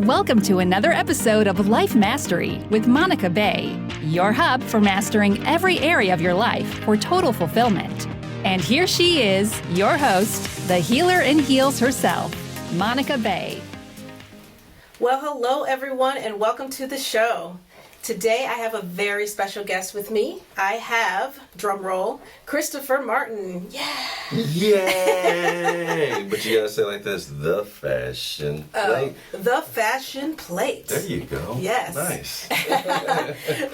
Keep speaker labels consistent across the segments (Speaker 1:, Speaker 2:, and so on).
Speaker 1: Welcome to another episode of LifeMastery with Monica Bey, your hub for mastering every area of your life for total fulfillment. And here she is, your host, the healer in heels herself, Monica Bey.
Speaker 2: Well, hello everyone, and welcome to the show. Today I have a very special guest with me. I have, drum roll, Christopher Martin. Yeah!
Speaker 3: Yay! But you gotta say it like this, the fashion plate.
Speaker 2: The fashion plate.
Speaker 3: There you go.
Speaker 2: Yes.
Speaker 3: Nice.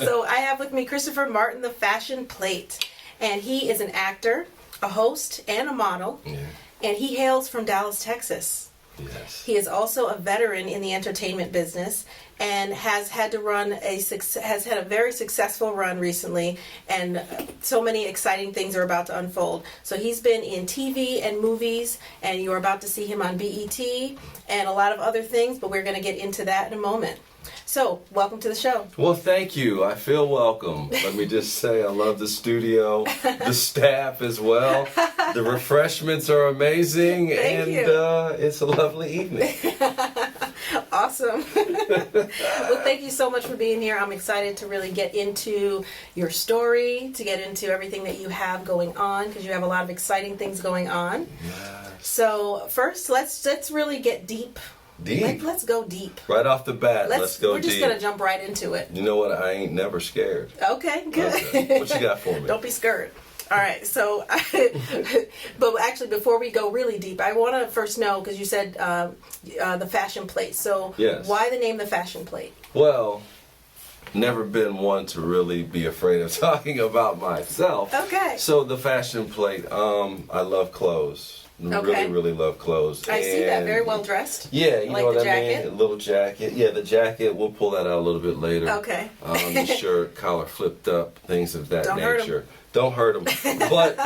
Speaker 2: So I have with me Christopher Martin, the fashion plate. And he is an actor, a host, and a model.
Speaker 3: Yeah.
Speaker 2: And he hails from Dallas, Texas.
Speaker 3: Yes.
Speaker 2: He is also a veteran in the entertainment business and has had a very successful run recently, and so many exciting things are about to unfold. So he's been in TV and movies, and you're about to see him on BET and a lot of other things, but we're going to get into that in a moment. So, welcome to the show.
Speaker 3: Well, thank you. I feel welcome. Let me just say I love the studio, the staff as well. The refreshments are amazing,
Speaker 2: Thank you.
Speaker 3: It's a lovely evening.
Speaker 2: Awesome. Well, thank you so much for being here. I'm excited to really get into your story, to get into everything that you have going on, because you have a lot of exciting things going on.
Speaker 3: Yes.
Speaker 2: So, first, let's really get deep.
Speaker 3: Deep.
Speaker 2: Let's go deep.
Speaker 3: Right off the bat, let's go
Speaker 2: We're just
Speaker 3: deep.
Speaker 2: going to jump right into it.
Speaker 3: You know what? I ain't never scared.
Speaker 2: Okay, good.
Speaker 3: Okay. What you got for me?
Speaker 2: Don't be scared. All right, so, but actually, before we go really deep, I want to first know, because you said the fashion plate. So,
Speaker 3: yes. Why
Speaker 2: the name the fashion plate?
Speaker 3: Well, never been one to really be afraid of talking about myself.
Speaker 2: Okay.
Speaker 3: So the fashion plate, I love clothes.
Speaker 2: Okay.
Speaker 3: Really love clothes.
Speaker 2: I see that. Very well dressed.
Speaker 3: Yeah, you
Speaker 2: like
Speaker 3: know what
Speaker 2: the
Speaker 3: I
Speaker 2: jacket?
Speaker 3: mean? A little jacket. Yeah, the jacket, we'll pull that out a little bit later.
Speaker 2: Okay.
Speaker 3: The shirt, collar flipped up, things of that
Speaker 2: Don't hurt 'em.
Speaker 3: nature. Don't hurt them. But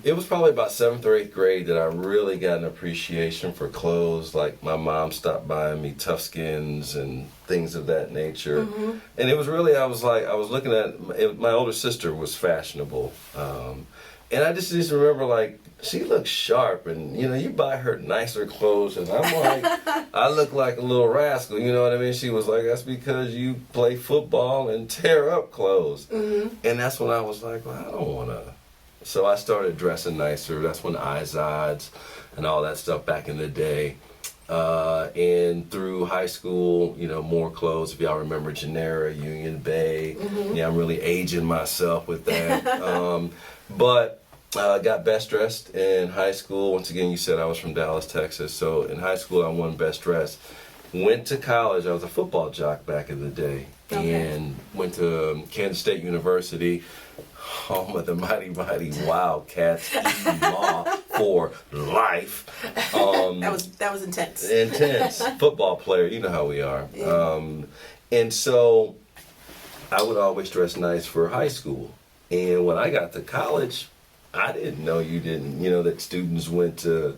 Speaker 3: it was probably about 7th or 8th grade that I really got an appreciation for clothes. Like my mom stopped buying me Toughskins and things of that nature.
Speaker 2: Mm-hmm.
Speaker 3: And it was really, I was looking at, my older sister was fashionable. And I just remember, like, she looks sharp, and, you know, you buy her nicer clothes, and I'm like, I look like a little rascal, you know what I mean? She was like, that's because you play football and tear up clothes.
Speaker 2: Mm-hmm.
Speaker 3: And that's when I was like, well, I don't want to. So I started dressing nicer. That's when Izods and all that stuff back in the day. And through high school, you know, more clothes. If y'all remember Genera, Union Bay.
Speaker 2: Mm-hmm.
Speaker 3: Yeah, I'm really aging myself with that. But got best dressed in high school. Once again, you said I was from Dallas, Texas. So in high school, I won best dressed. Went to college. I was a football jock back in the day.
Speaker 2: Okay.
Speaker 3: And went to Kansas State University, home of the mighty, mighty Wildcats, law for life.
Speaker 2: That was intense.
Speaker 3: Intense. Football player, you know how we are.
Speaker 2: Yeah.
Speaker 3: And so I would always dress nice for high school. And when I got to college, I didn't know that students went to,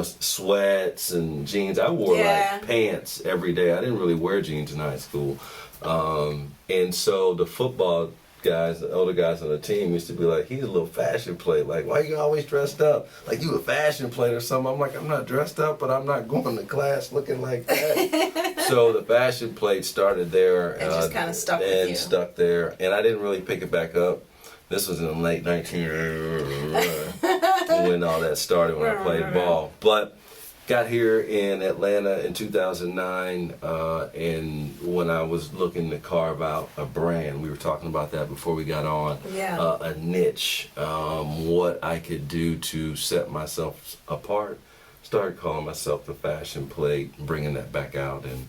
Speaker 3: sweats and jeans. I wore like pants every day. I didn't really wear jeans in high school. And so the football guys, the older guys on the team used to be like, he's a little fashion plate. Like, why you always dressed up? Like you a fashion plate or something. I'm like, I'm not dressed up, but I'm not going to class looking like that. So the fashion plate started there.
Speaker 2: And just kind of stuck with you.
Speaker 3: And stuck there. And I didn't really pick it back up. This was in the late 1980s when all that started, when I played ball. But got here in Atlanta in 2009, and when I was looking to carve out a brand, we were talking about that before we got on, a niche, what I could do to set myself apart. Started calling myself the fashion plate, bringing that back out, and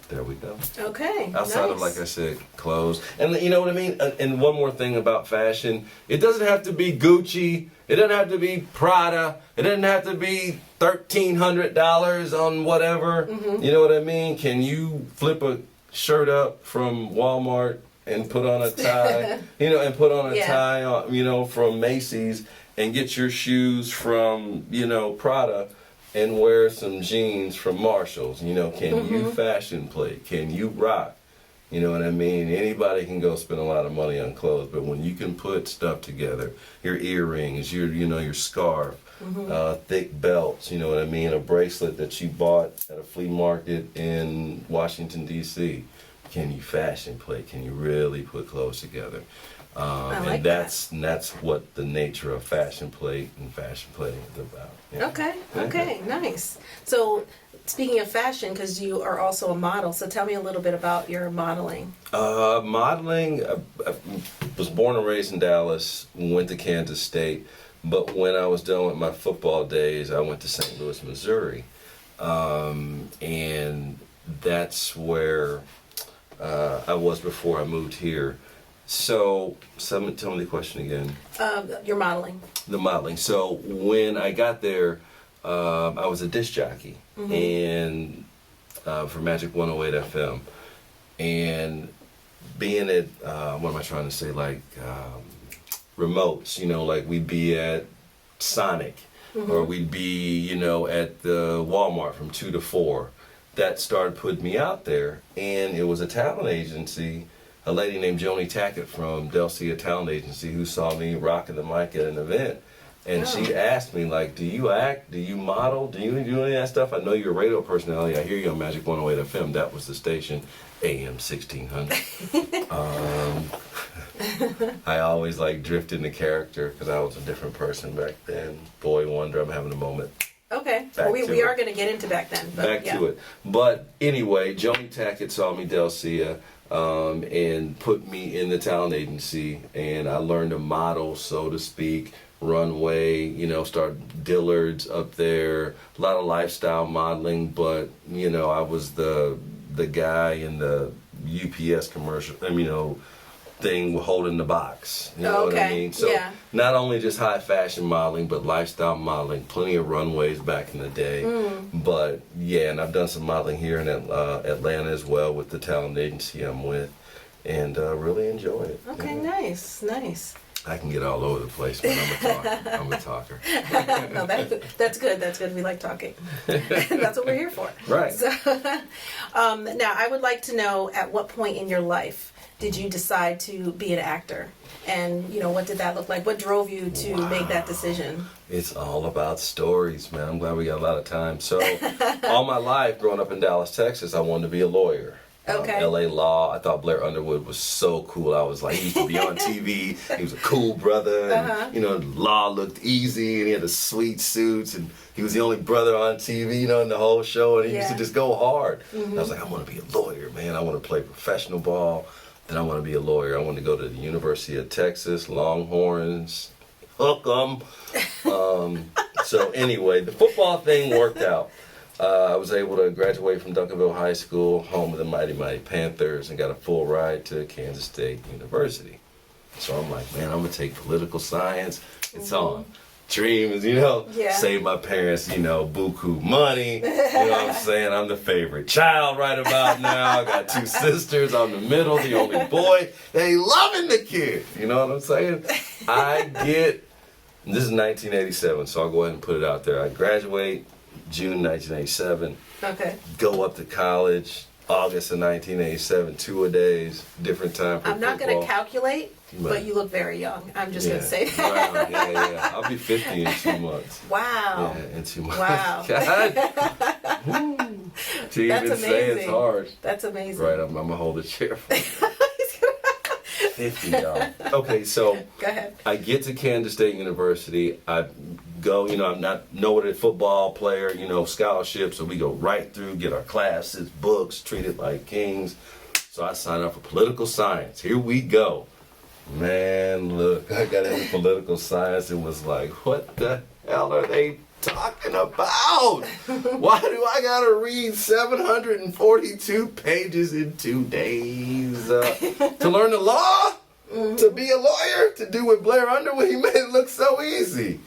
Speaker 3: there we go.
Speaker 2: Okay.
Speaker 3: Outside
Speaker 2: nice.
Speaker 3: of, like I said, clothes. And you know what I mean? And one more thing about fashion. It doesn't have to be Gucci. It doesn't have to be Prada. It doesn't have to be $1,300 on whatever. Mm-hmm. You know what I mean? Can you flip a shirt up from Walmart and put on a tie, and put on a tie, from Macy's, and get your shoes from, Prada, and wear some jeans from Marshalls? Can you fashion plate? Can you rock? You know what I mean? Anybody can go spend a lot of money on clothes, but when you can put stuff together, your earrings, your scarf, thick belts, you know what I mean? A bracelet that you bought at a flea market in Washington, D.C. Can you fashion plate? Can you really put clothes together? And that's what the nature of fashion plate and fashion plating is about. Yeah.
Speaker 2: Okay, nice. So speaking of fashion, because you are also a model, so tell me a little bit about your modeling.
Speaker 3: Modeling, I was born and raised in Dallas, went to Kansas State, but when I was done with my football days, I went to St. Louis, Missouri. And that's where I was before I moved here. So, tell me the question again.
Speaker 2: Your modeling.
Speaker 3: The modeling. So, when I got there, I was a disc jockey and for Magic 108 FM. And being at, what am I trying to say, like remotes, you know, like we'd be at Sonic or we'd be, you know, at the Walmart from 2 to 4. That started putting me out there. And it was a talent agency, a lady named Joni Tackett from Delcia Talent Agency, who saw me rocking the mic at an event. And she asked me, like, do you act? Do you model? Do you do any of that stuff? I know you're a radio personality. I hear you on Magic 108 FM. That was the station, AM 1600. I always, like, drifted into character because I was a different person back then. Boy wonder, I'm having a moment.
Speaker 2: Okay. Well, we are going to get into back then. But
Speaker 3: back to it. But anyway, Joni Tackett saw me Delcia. And put me in the talent agency, and I learned to model, so to speak, runway, you know, start Dillard's up there, a lot of lifestyle modeling, but, you know, I was the guy in the UPS commercial, you know, thing holding the box, you know what I mean? So not only just high fashion modeling, but lifestyle modeling, plenty of runways back in the day. But yeah, and I've done some modeling here in Atlanta as well with the talent agency I'm with, and really enjoy it.
Speaker 2: Okay, nice.
Speaker 3: I can get all over the place, but I'm a talker.
Speaker 2: No, that's good. That's good. We like talking. That's what we're here for.
Speaker 3: Right.
Speaker 2: So, now, I would like to know, at what point in your life did you decide to be an actor? And, you know, what did that look like? What drove you to make that decision?
Speaker 3: It's all about stories, man. I'm glad we got a lot of time. So, all my life, growing up in Dallas, Texas, I wanted to be a lawyer.
Speaker 2: Okay.
Speaker 3: LA Law. I thought Blair Underwood was so cool. I was like, he used to be on TV. He was a cool brother. And, you know, law looked easy, and he had the sweet suits, and he was the only brother on TV, you know, in the whole show, and he used to just go hard. I was like, I want to be a lawyer, man. I want to play professional ball. Then I want to be a lawyer. I want to go to the University of Texas, Longhorns, hook 'em. So anyway, the football thing worked out. I was able to graduate from Duncanville High School, home of the Mighty Panthers, and got a full ride to Kansas State University. So I'm like, man, I'm going to take political science. It's on. Dreams, you know, save my parents, you know, buku money. You know what I'm saying? I'm the favorite child right about now. I got 2 sisters. I'm the middle, the only boy. They loving the kid. You know what I'm saying? This is 1987, so I'll go ahead and put it out there. I graduate June 1987. Okay. Go up to college, August of 1987, 2-a-days, different time for
Speaker 2: I'm not going to calculate, but you look very young. I'm just going to say that.
Speaker 3: Wow, yeah. I'll be 50 in 2 months.
Speaker 2: Wow.
Speaker 3: Yeah, in 2 months.
Speaker 2: Wow.
Speaker 3: God. To even say it's hard.
Speaker 2: That's amazing.
Speaker 3: Right, I'm going to hold a chair for you. 50, y'all. Okay, so
Speaker 2: go ahead.
Speaker 3: I get to Kansas State University. I go, you know, I'm not noted football player, you know, scholarship, so we go right through, get our classes, books, treated like kings. So I signed up for political science. Here we go. Man, look, I got into political science and was like, what the hell are they talking about? Why do I gotta read 742 pages in 2 days to learn the law? To be a lawyer? To do what Blair Underwood, he made it look so easy.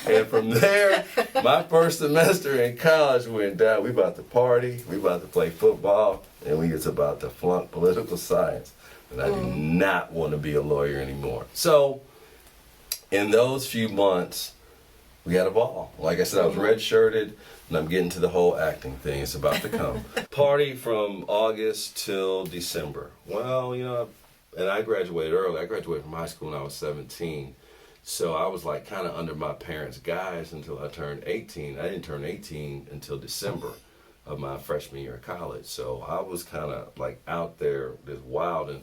Speaker 3: And from there, my first semester in college went down. We about to party, we about to play football, and we was about to flunk political science. And I did not want to be a lawyer anymore. So, in those few months, we had a ball. Like I said, I was red-shirted, and I'm getting to the whole acting thing. It's about to come. Party from August till December. Well, you know, and I graduated early. I graduated from high school when I was 17. So I was like kind of under my parents' guise until I turned 18. I didn't turn 18 until December of my freshman year of college. So I was kind of like out there just wild,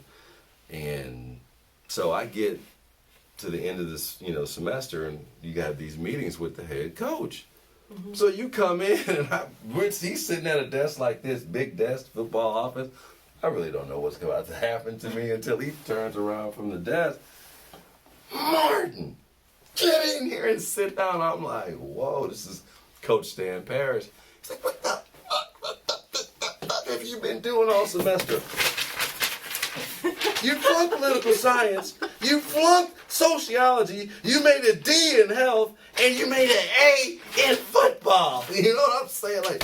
Speaker 3: and so I get to the end of this, semester, and you got these meetings with the head coach. Mm-hmm. So you come in, and he's sitting at a desk like this, big desk, football office. I really don't know what's about to happen to me until he turns around from the desk. Martin, get in here and sit down. I'm like, whoa, this is Coach Stan Parrish. He's like, what the fuck have you been doing all semester? You flunked political science, you flunked sociology, you made a D in health, and you made an A in football. You know what I'm saying?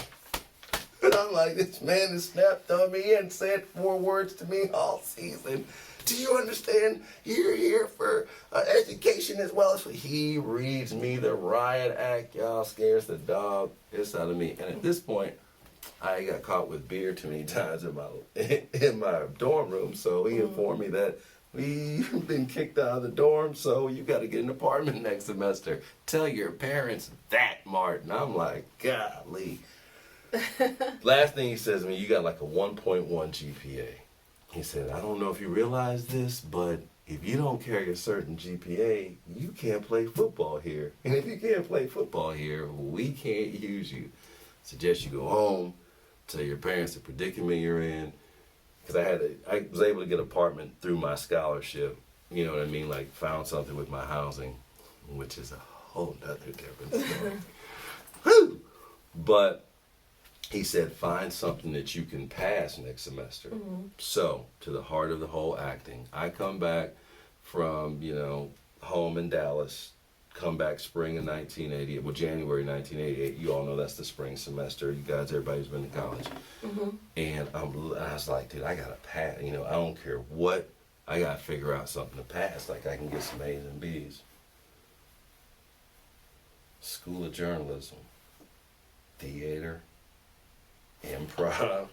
Speaker 3: And I'm like, this man has snapped on me and said 4 words to me all season. Do you understand? You're here for education as well as for... He reads me the riot act, y'all, scares the dog piss out of me. And at this point, I got caught with beer too many times in my dorm room, so he informed me that we've been kicked out of the dorm, so you got to get an apartment next semester. Tell your parents that, Martin. I'm like, golly. Last thing he says to me, you got like a 1.1 GPA. He said, I don't know if you realize this, but if you don't carry a certain GPA, you can't play football here. And if you can't play football here, we can't use you. Suggest you go home, tell your parents the predicament you're in. Because I was able to get an apartment through my scholarship. You know what I mean? Like, found something with my housing, which is a whole nother different story. Whew! But he said, find something that you can pass next semester. Mm-hmm. So, to the heart of the whole acting, I come back from, home in Dallas, come back spring of 1988, well, January 1988. You all know that's the spring semester. You guys, everybody who's been to college. Mm-hmm. And I was like, dude, I got to pass. I don't care what. I got to figure out something to pass. Like, I can get some A's and B's. School of Journalism, theater, improv,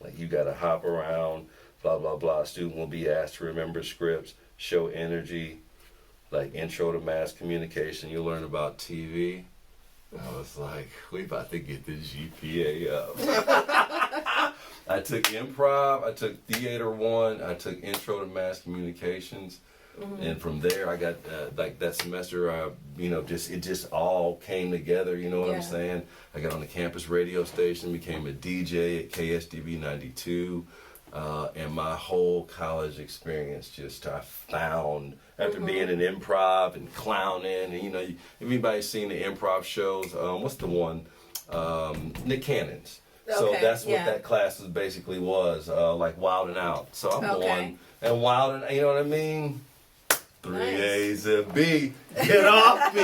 Speaker 3: like you gotta hop around, blah blah blah. Student will be asked to remember scripts, show energy, like intro to mass communication. You learn about TV. I was like, we about to get the GPA up. I took improv, I took theater 1, I took intro to mass communications. Mm-hmm. And from there, I got, like that semester, it just all came together, you know what I'm saying? I got on the campus radio station, became a DJ at KSDB 92, and my whole college experience I found, after being in improv and clowning, and everybody's seen the improv shows, what's the one? Nick Cannon's. So that's what that class basically was, like Wild and Out. So I'm going and Wild and, you know what I mean? 3 A's and B. Get off me!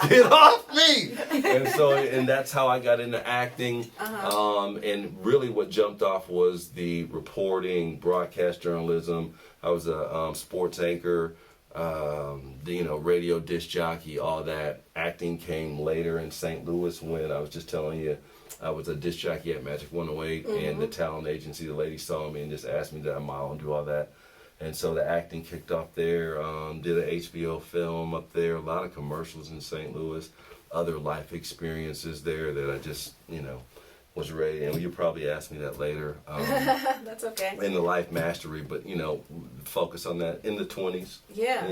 Speaker 3: Get off me! And that's how I got into acting. And really what jumped off was the reporting, broadcast journalism. I was a sports anchor, radio disc jockey, all that. Acting came later in St. Louis when I was just telling you, I was a disc jockey at Magic 108, and the talent agency, the lady saw me and just asked me to model and do all that. And so the acting kicked off there, did an HBO film up there, a lot of commercials in St. Louis, other life experiences there that I just, was ready. And you'll probably ask me that later.
Speaker 2: That's okay.
Speaker 3: In the LifeMastery, but, focus on that in the 20s.
Speaker 2: Yeah.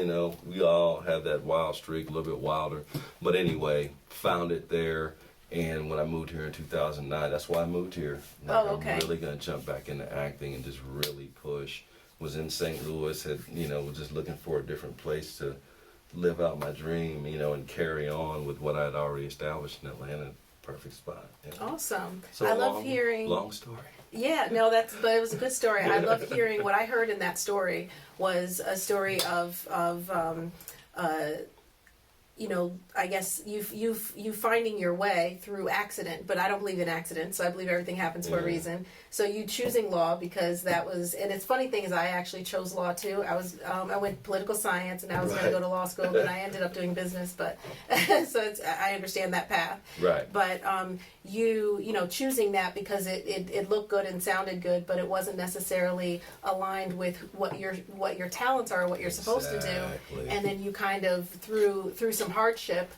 Speaker 3: We all have that wild streak, a little bit wilder. But anyway, found it there. And when I moved here in 2009, that's why I moved here. I'm really going to jump back into acting and just really push. Was in St. Louis, was just looking for a different place to live out my dream, and carry on with what I'd already established in Atlanta. Perfect spot.
Speaker 2: Awesome.
Speaker 3: So
Speaker 2: I love hearing.
Speaker 3: Long story.
Speaker 2: Yeah, no, but it was a good story. I love hearing what I heard in that story was a story of I guess you finding your way through accident, but I don't believe in accidents, so I believe everything happens for a reason. So you choosing law because that was, and it's funny thing is I actually chose law too. I went political science and I was going to go to law school, and I ended up doing business, but so I understand that path.
Speaker 3: Right.
Speaker 2: But choosing that because it looked good and sounded good, but it wasn't necessarily aligned with what your talents are, what you're supposed to do, and then you kind of through some hardship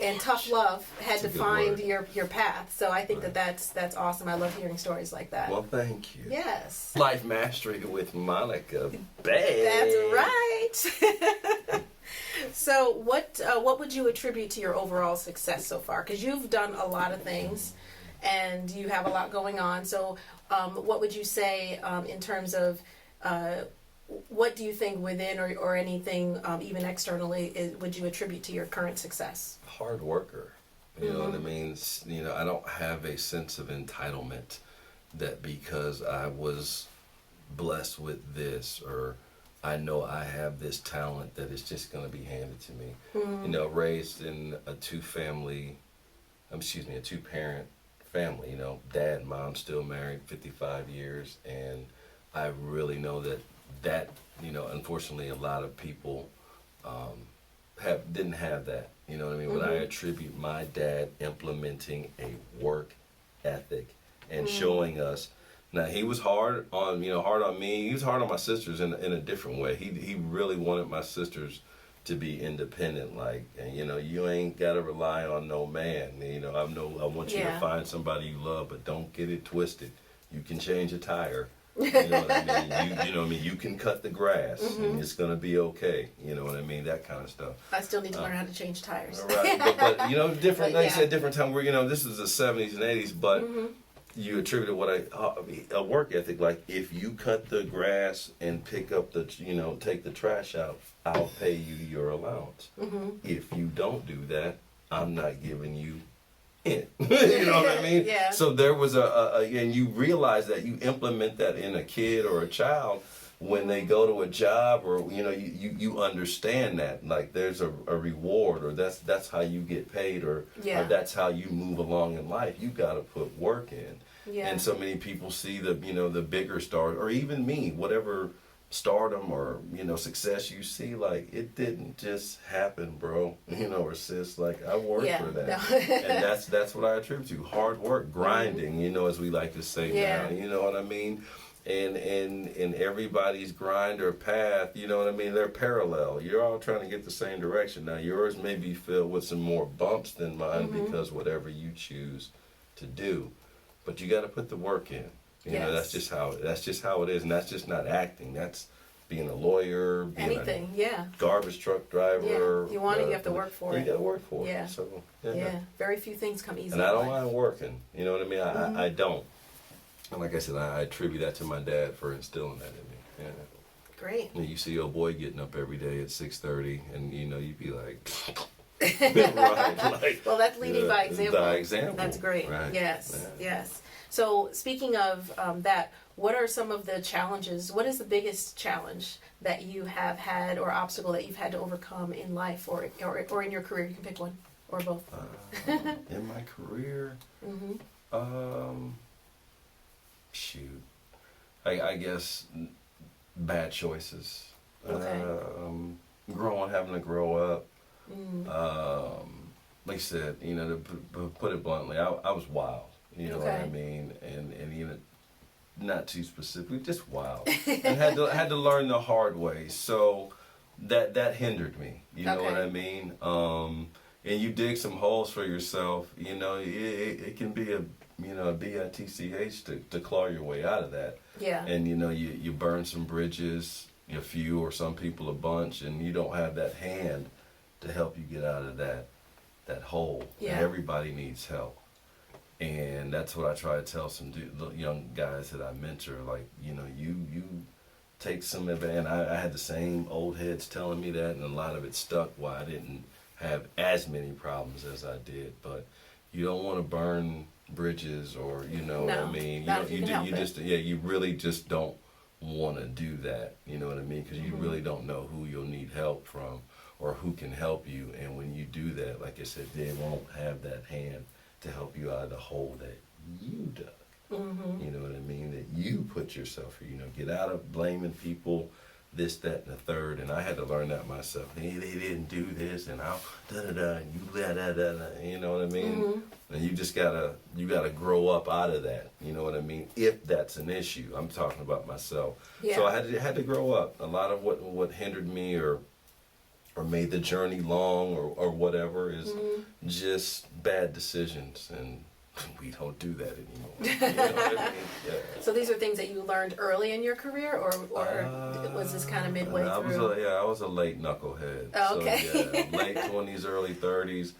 Speaker 2: and tough love had to find your path. So I think that's awesome. I love hearing stories like that.
Speaker 3: Well, thank you.
Speaker 2: Yes.
Speaker 3: Life Mastery with Monica Bey.
Speaker 2: That's right. So what would you attribute to your overall success so far? Because you've done a lot of things and you have a lot going on. So what would you say in terms of what do you think within or anything even externally would you attribute to your current success?
Speaker 3: Hard worker. You know what I mean? I don't have a sense of entitlement that because I was blessed with this or I know I have this talent that it's just going to be handed to me. Raised in a two-parent family, dad and mom still married 55 years, and I really know that unfortunately a lot of people didn't have that. You know what I mean? But I attribute my dad implementing a work ethic and showing us. Now he was hard on me. He was hard on my sisters in a different way. He really wanted my sisters to be independent. You ain't gotta rely on no man. I want you to find somebody you love, but don't get it twisted. You can change a tire. You know what I mean? You can cut the grass and it's gonna be okay. You know what I mean? That kind of stuff.
Speaker 2: I still need to learn how to change tires.
Speaker 3: Right, but different. Like I said, different time. This is the 70s and 80s, but you attributed a work ethic. Like if you cut the grass and pick up take the trash out, I'll pay you your allowance. If you don't do that, I'm not giving you it. You know what I mean?
Speaker 2: Yeah.
Speaker 3: So there was and you realize that you implement that in a kid or a child when they go to a job, or you understand that like there's a reward, or that's how you get paid, or that's how you move along in life. You got to put work in. Yeah. And so many people see the bigger stars, or even me, whatever stardom or success you see, like it didn't just happen, bro, or sis. Like I worked for that. No. And that's what I attribute to hard work, grinding, as we like to say now. You know what I mean? And everybody's grind or path, they're parallel. You're all trying to get the same direction. Now yours may be filled with some more bumps than mine because whatever you choose to do, but you got to put the work in. That's just how it is, and that's just not acting. That's being a lawyer, being
Speaker 2: anything,
Speaker 3: garbage truck driver.
Speaker 2: Yeah. You want it, you have to work for it.
Speaker 3: You got to work for it.
Speaker 2: Yeah.
Speaker 3: So
Speaker 2: very few things come easy.
Speaker 3: And I don't mind working. You know what I mean? I don't. And like I said, I attribute that to my dad for instilling that in me. Yeah.
Speaker 2: Great.
Speaker 3: And you see your boy getting up every day at 6:30, and you'd be like, right.
Speaker 2: Well, that's leading by example.
Speaker 3: By example.
Speaker 2: That's great.
Speaker 3: Right.
Speaker 2: Yes. Yes. So speaking of that, what are some of the challenges? What is the biggest challenge that you have had, or obstacle that you've had to overcome in life, or in your career? You can pick one or both.
Speaker 3: In my career, shoot, I guess bad choices.
Speaker 2: Okay.
Speaker 3: Having to grow up. Like I said, to put it bluntly, I was wild. You know what I mean? And not too specific, just wild. And had to learn the hard way. So that hindered me. You know what I mean? And you dig some holes for yourself. It can be a bitch to claw your way out of that. Yeah. And you burn some bridges, a few or some people a bunch, and you don't have that hand to help you get out of that hole. Yeah. And everybody needs help. And that's what I try to tell some young guys that I mentor. Like, you take some of it. And I had the same old heads telling me that, and a lot of it stuck why I didn't have as many problems as I did. But you don't want to burn bridges, or what I mean. You really just don't want to do that. You know what I mean? Because you really don't know who you'll need help from, or who can help you. And when you do that, like I said, they won't have that hand to help you out of the hole that you dug.
Speaker 2: Mm-hmm.
Speaker 3: You know what I mean? That you put yourself, get out of blaming people, this, that, and the third. And I had to learn that myself. Hey, they didn't do this, and I'll da-da-da, and you da-da-da-da, you know what I mean?
Speaker 2: Mm-hmm.
Speaker 3: And you just gotta grow up out of that, you know what I mean? If that's an issue. I'm talking about myself.
Speaker 2: Yeah.
Speaker 3: So I had to grow up. A lot of what hindered me or made the journey long or whatever is just bad decisions, and we don't do that anymore. You know what I mean? Yeah.
Speaker 2: So these are things that you learned early in your career, or was this kind of midway through?
Speaker 3: I was a late knucklehead.
Speaker 2: Oh, okay.
Speaker 3: So, yeah, late 20s, early 30s.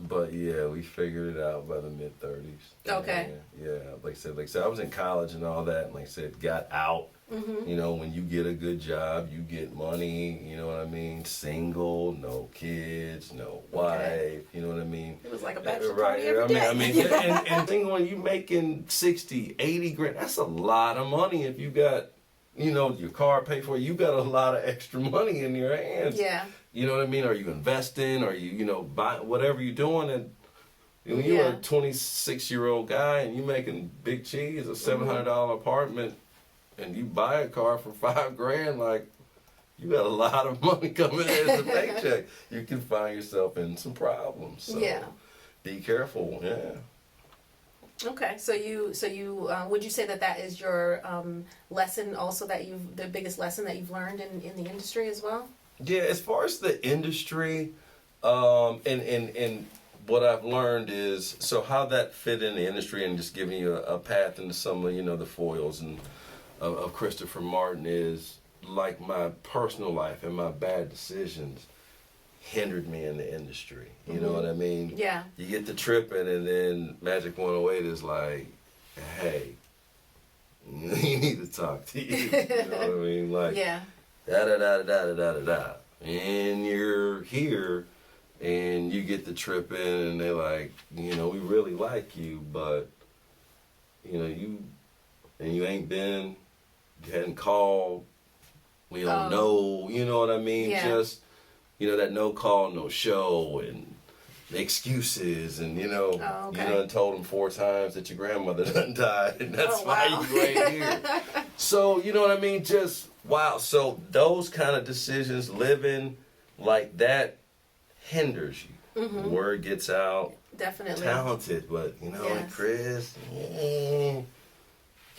Speaker 3: But yeah, we figured it out by the mid 30s.
Speaker 2: Okay.
Speaker 3: Yeah, like I said, I was in college and all that, and like I said, got out.
Speaker 2: Mm-hmm.
Speaker 3: You know, when you get a good job, you get money. You know what I mean? Single, no kids, no wife.
Speaker 2: Okay.
Speaker 3: You know what I mean?
Speaker 2: It was like a bachelor
Speaker 3: Right.
Speaker 2: party every day.
Speaker 3: I mean, and think when you making 60, 80 grand, that's a lot of money. If you got, your car paid for, you got a lot of extra money in your hands.
Speaker 2: Yeah.
Speaker 3: You know what I mean? Are you investing? Are you, buy whatever you're doing? And when you're a 26-year-old guy and you making big cheese, a $700 apartment, and you buy a car for $5,000, like, you got a lot of money coming in as a paycheck. You can find yourself in some problems. So be careful. Yeah.
Speaker 2: Okay, so you would you say that is your lesson also, the biggest lesson that you've learned in the industry as well?
Speaker 3: Yeah, as far as the industry, and what I've learned is, so how that fit in the industry, and just giving you a path into some of the foils and of Christopher Martin, is like my personal life and my bad decisions hindered me in the industry. You know what I mean?
Speaker 2: Yeah.
Speaker 3: You get to tripping, and then Magic 108 is like, hey, you need to talk to you. You know what I mean? Like, da-da-da-da-da-da-da-da. And you're here, and you get to tripping, and they're like, we really like you, but, you ain't been, you hadn't called, we don't know, you know what I mean?
Speaker 2: Yeah.
Speaker 3: Just, that no call, no show, and excuses, and, you done told them 4 times that your grandmother done died, and that's why you ain't here. So, you know what I mean? Just, wow. So those kind of decisions, living like that, hinders you.
Speaker 2: Mm-hmm.
Speaker 3: Word gets out.
Speaker 2: Definitely.
Speaker 3: Talented, but, like Chris,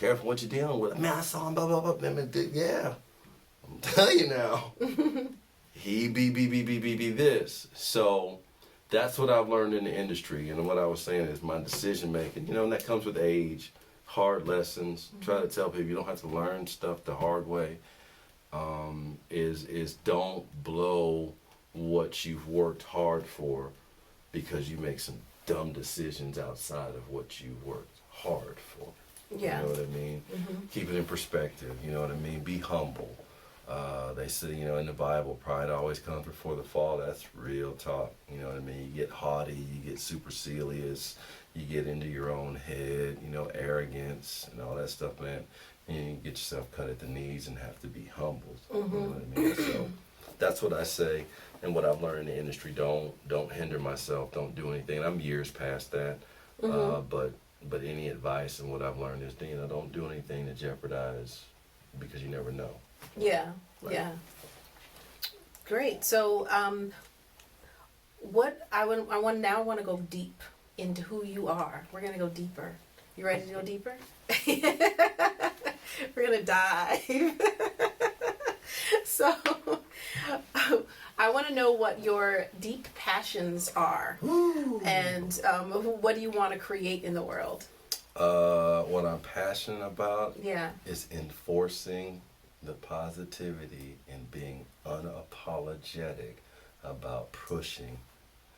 Speaker 3: careful what you're dealing with. Man, I saw him, blah, blah, blah. Yeah. I'm telling you now. He be this. So that's what I've learned in the industry. And what I was saying is my decision making, and that comes with age, hard lessons. Try to tell people you don't have to learn stuff the hard way. Is don't blow what you've worked hard for because you make some dumb decisions outside of what you worked hard for.
Speaker 2: Yeah.
Speaker 3: You know what I mean?
Speaker 2: Mm-hmm.
Speaker 3: Keep it in perspective. You know what I mean? Be humble. They say, in the Bible, pride always comes before the fall. That's real talk. You know what I mean? You get haughty, you get supercilious, you get into your own head, arrogance and all that stuff, man. And you get yourself cut at the knees and have to be humbled.
Speaker 2: Mm-hmm.
Speaker 3: You know what I mean? So that's what I say, and what I've learned in the industry. Don't hinder myself. Don't do anything. I'm years past that. But any advice and what I've learned is, don't do anything to jeopardize, because you never know.
Speaker 2: Yeah,
Speaker 3: Right.
Speaker 2: yeah. Great. So, I want to go deep into who you are. We're gonna go deeper. You ready to go deeper? We're gonna dive. So, I want to know what your deep passions are.
Speaker 3: Ooh.
Speaker 2: And what do you want to create in the world?
Speaker 3: What I'm passionate about
Speaker 2: Yeah.
Speaker 3: is enforcing the positivity and being unapologetic about pushing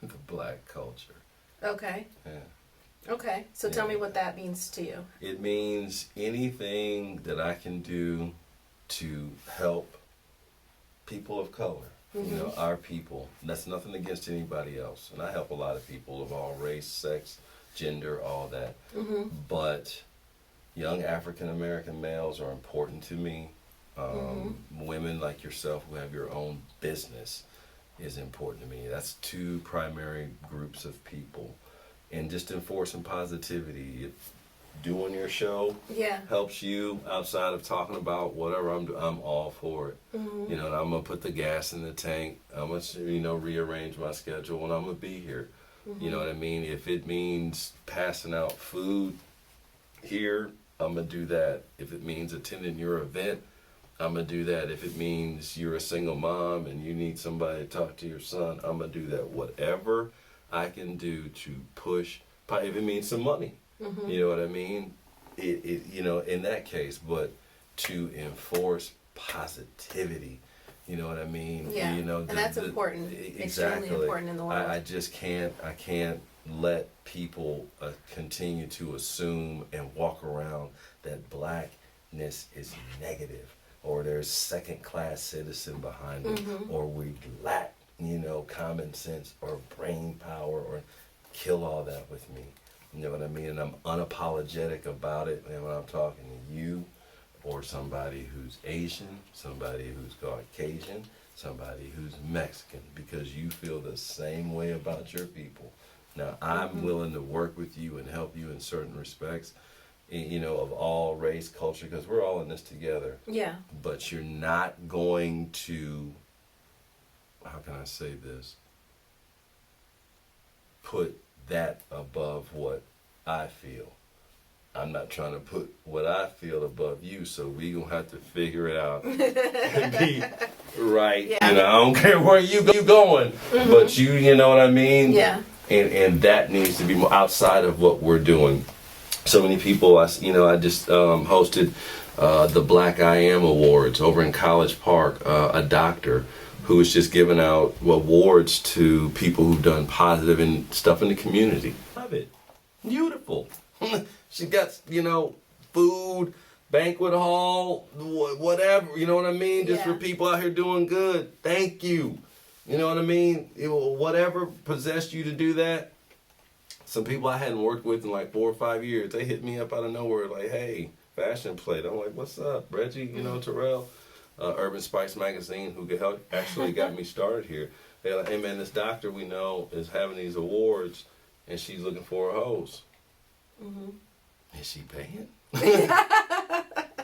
Speaker 3: the black culture.
Speaker 2: Okay.
Speaker 3: Yeah.
Speaker 2: Okay. So tell me what that means to you.
Speaker 3: It means anything that I can do to help people of color, our people. And that's nothing against anybody else. And I help a lot of people of all race, sex, gender, all that. But young African American males are important to me. Women like yourself who have your own business, is important to me. That's two primary groups of people. And just enforcing positivity. If doing your show helps you outside of talking about whatever I'm all for it. You know, and I'm going to put the gas in the tank. I'm going to, rearrange my schedule, and I'm going to be here. You know what I mean? If it means passing out food here, I'm going to do that. If it means attending your event, I'm going to do that. If it means you're a single mom and you need somebody to talk to your son, I'm going to do that. Whatever I can do to push, if it means some money, you know what I mean? In that case, but to enforce positivity, you know what I mean?
Speaker 2: Yeah,
Speaker 3: and
Speaker 2: that's important.
Speaker 3: Exactly.
Speaker 2: Extremely important in the world.
Speaker 3: I just can't let people continue to assume and walk around that blackness is negative, or there's second-class citizen behind it, or we lack, common sense or brain power, or kill all that with me. You know what I mean? And I'm unapologetic about it. And when I'm talking to you, or somebody who's Asian, somebody who's Caucasian, somebody who's Mexican, because you feel the same way about your people. Now, I'm willing to work with you and help you in certain respects, of all race, culture, because we're all in this together.
Speaker 2: Yeah.
Speaker 3: But you're not going to, how can I say this, put that above what I feel. I'm not trying to put what I feel above you, so we gonna have to figure it out and be right. Yeah. I don't care where you going, but you know what I mean?
Speaker 2: Yeah.
Speaker 3: And that needs to be more outside of what we're doing. So many people, I just hosted the Black I Am Awards over in College Park. A doctor who was just giving out awards to people who've done positive and stuff in the community. Love it. Beautiful. She got, food, banquet hall, whatever, you know what I mean? Just for people out here doing good. Thank you. You know what I mean? Whatever possessed you to do that. Some people I hadn't worked with in like 4 or 5 years, they hit me up out of nowhere like, hey, fashion plate. I'm like, what's up, Reggie? Terrell. Urban Spice Magazine, who actually got me started here. They're like, hey man, this doctor we know is having these awards, and she's looking for a host. Is she paying?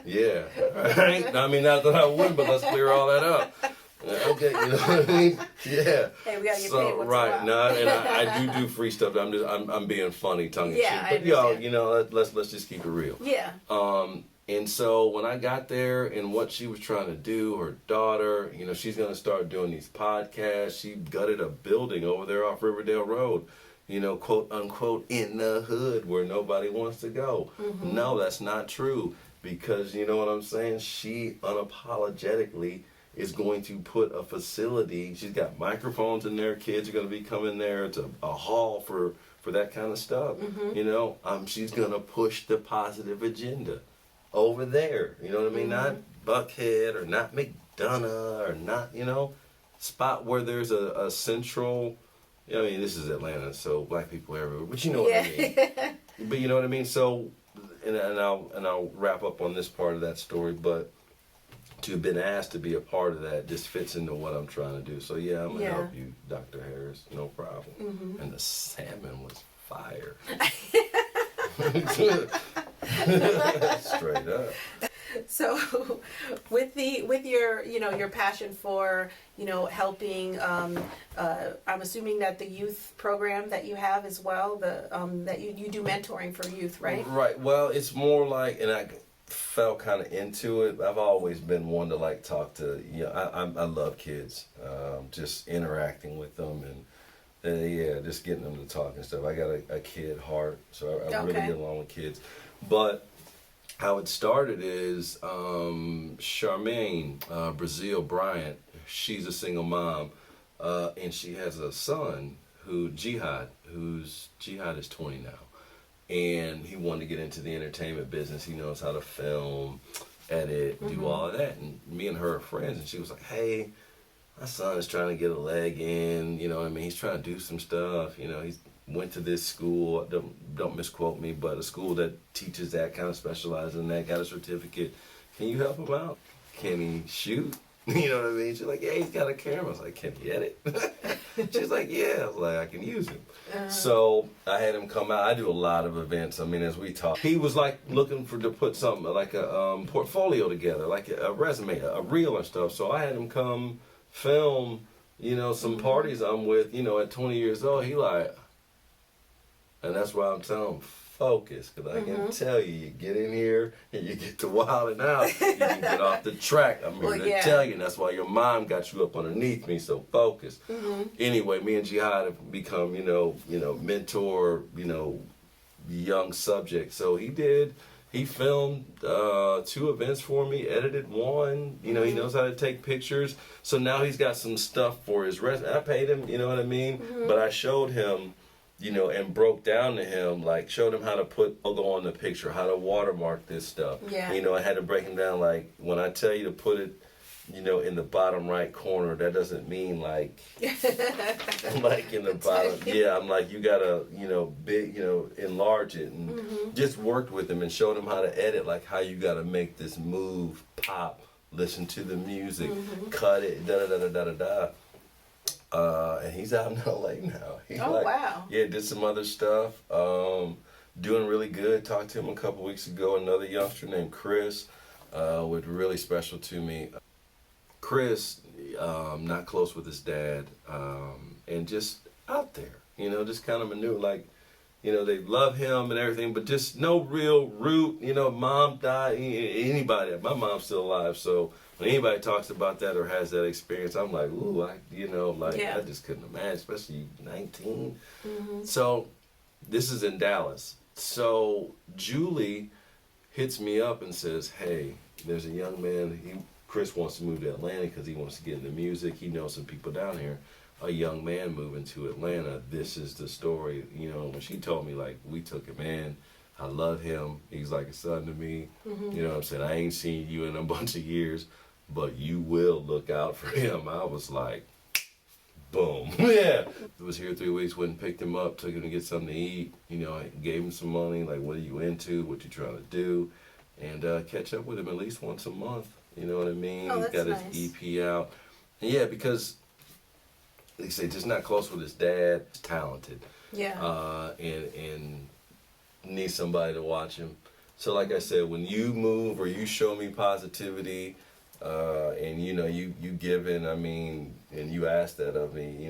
Speaker 3: Yeah. Right? I mean, not that I would, but let's clear all that up. Okay, you know what I mean? Yeah.
Speaker 2: Hey, we gotta get
Speaker 3: so,
Speaker 2: paid. What's
Speaker 3: right. No, and I do free stuff. I'm being funny, tongue in cheek. But y'all, let's just keep it real.
Speaker 2: Yeah.
Speaker 3: And so when I got there and what she was trying to do, her daughter, she's going to start doing these podcasts. She gutted a building over there off Riverdale Road, quote unquote, in the hood where nobody wants to go. No, that's not true, because you know what I'm saying? She unapologetically is going to put a facility. She's got microphones in there. Kids are going to be coming there. It's a hall for that kind of stuff. She's going to push the positive agenda over there, you know what I mean? Not Buckhead or not McDonough or not, spot where there's a central, this is Atlanta, so black people everywhere, but you know what I mean. But you know what I mean? So, and I'll wrap up on this part of that story, but to have been asked to be a part of that just fits into what I'm trying to do. So yeah, I'm going to help you, Dr. Harris, no problem. And the salmon was fire. Straight up.
Speaker 2: So with your your passion for helping, I'm assuming that the youth program that you have as well, that you do mentoring for youth, right?
Speaker 3: Right. Well, it's more like, and I fell kind of into it. I've always been one to like talk to, I love kids, just interacting with them and just getting them to talk and stuff. I got a kid heart, so I really get along with kids. But how it started is Charmaine Brazil Bryant, she's a single mom, and she has a son Jihad is 20 now. And he wanted to get into the entertainment business. He knows how to film, edit, do all of that. And me and her are friends, and she was like, hey, my son is trying to get a leg in, you know what I mean? He's trying to do some stuff, he's went to this school, don't misquote me, but a school that teaches that, kind of specializes in that, got a certificate. Can you help him out? Can he shoot? You know what I mean? She's like, yeah, he's got a camera. I was like, can he edit? She's like, yeah. I was like, I can use him. So I had him come out. I do a lot of events. I mean, as we talk, he was like looking to put something like a portfolio together, like a resume, a reel and stuff. So I had him come film, some parties I'm with, at 20 years old. He like, and that's why I'm telling him, focus, because I can tell you get in here and you get to wilding out, you can get off the track. I'm here to tell you, and that's why your mom got you up underneath me, so focus. Anyway, me and Jihad have become, mentor, young subject. So he filmed 2 events for me, edited 1, he knows how to take pictures. So now he's got some stuff for his resume. I paid him, you know what I mean? But I showed him, and broke down to him, like showed him how to put logo on the picture, how to watermark this stuff.
Speaker 2: Yeah.
Speaker 3: I had to break him down, like when I tell you to put it, in the bottom right corner, that doesn't mean like like in the bottom. Yeah, I'm like, you gotta, big, enlarge it, and just worked with him and showed him how to edit, like how you gotta make this move pop, listen to the music, cut it, da da da da da da. And he's out in LA now. He's
Speaker 2: wow.
Speaker 3: Yeah, did some other stuff. Doing really good. Talked to him a couple weeks ago. Another youngster named Chris, was really special to me. Chris, not close with his dad, and just out there, just kind of maneuver, like, they love him and everything, but just no real root. Mom died. Anybody, my mom's still alive, so when anybody talks about that or has that experience, I'm like, ooh, I just couldn't imagine, especially 19. So this is in Dallas. So Julie hits me up and says, hey, there's a young man, Chris wants to move to Atlanta because he wants to get into music. He knows some people down here. A young man moving to Atlanta. This is the story. When she told me, like, we took him in. I love him. He's like a son to me. You know what I'm saying? I ain't seen you in a bunch of years, but you will look out for him. I was like, boom. Yeah. I was here 3 weeks, went and picked him up, took him to get something to eat. I gave him some money, like, what are you into? What you trying to do? And catch up with him at least once a month. You know what I mean?
Speaker 2: Oh,
Speaker 3: He's got
Speaker 2: nice.
Speaker 3: his EP out. And yeah, because they say just not close with his dad. He's talented.
Speaker 2: Yeah.
Speaker 3: And needs somebody to watch him. So like I said, when you move or you show me positivity, and you give in, and you ask that of me,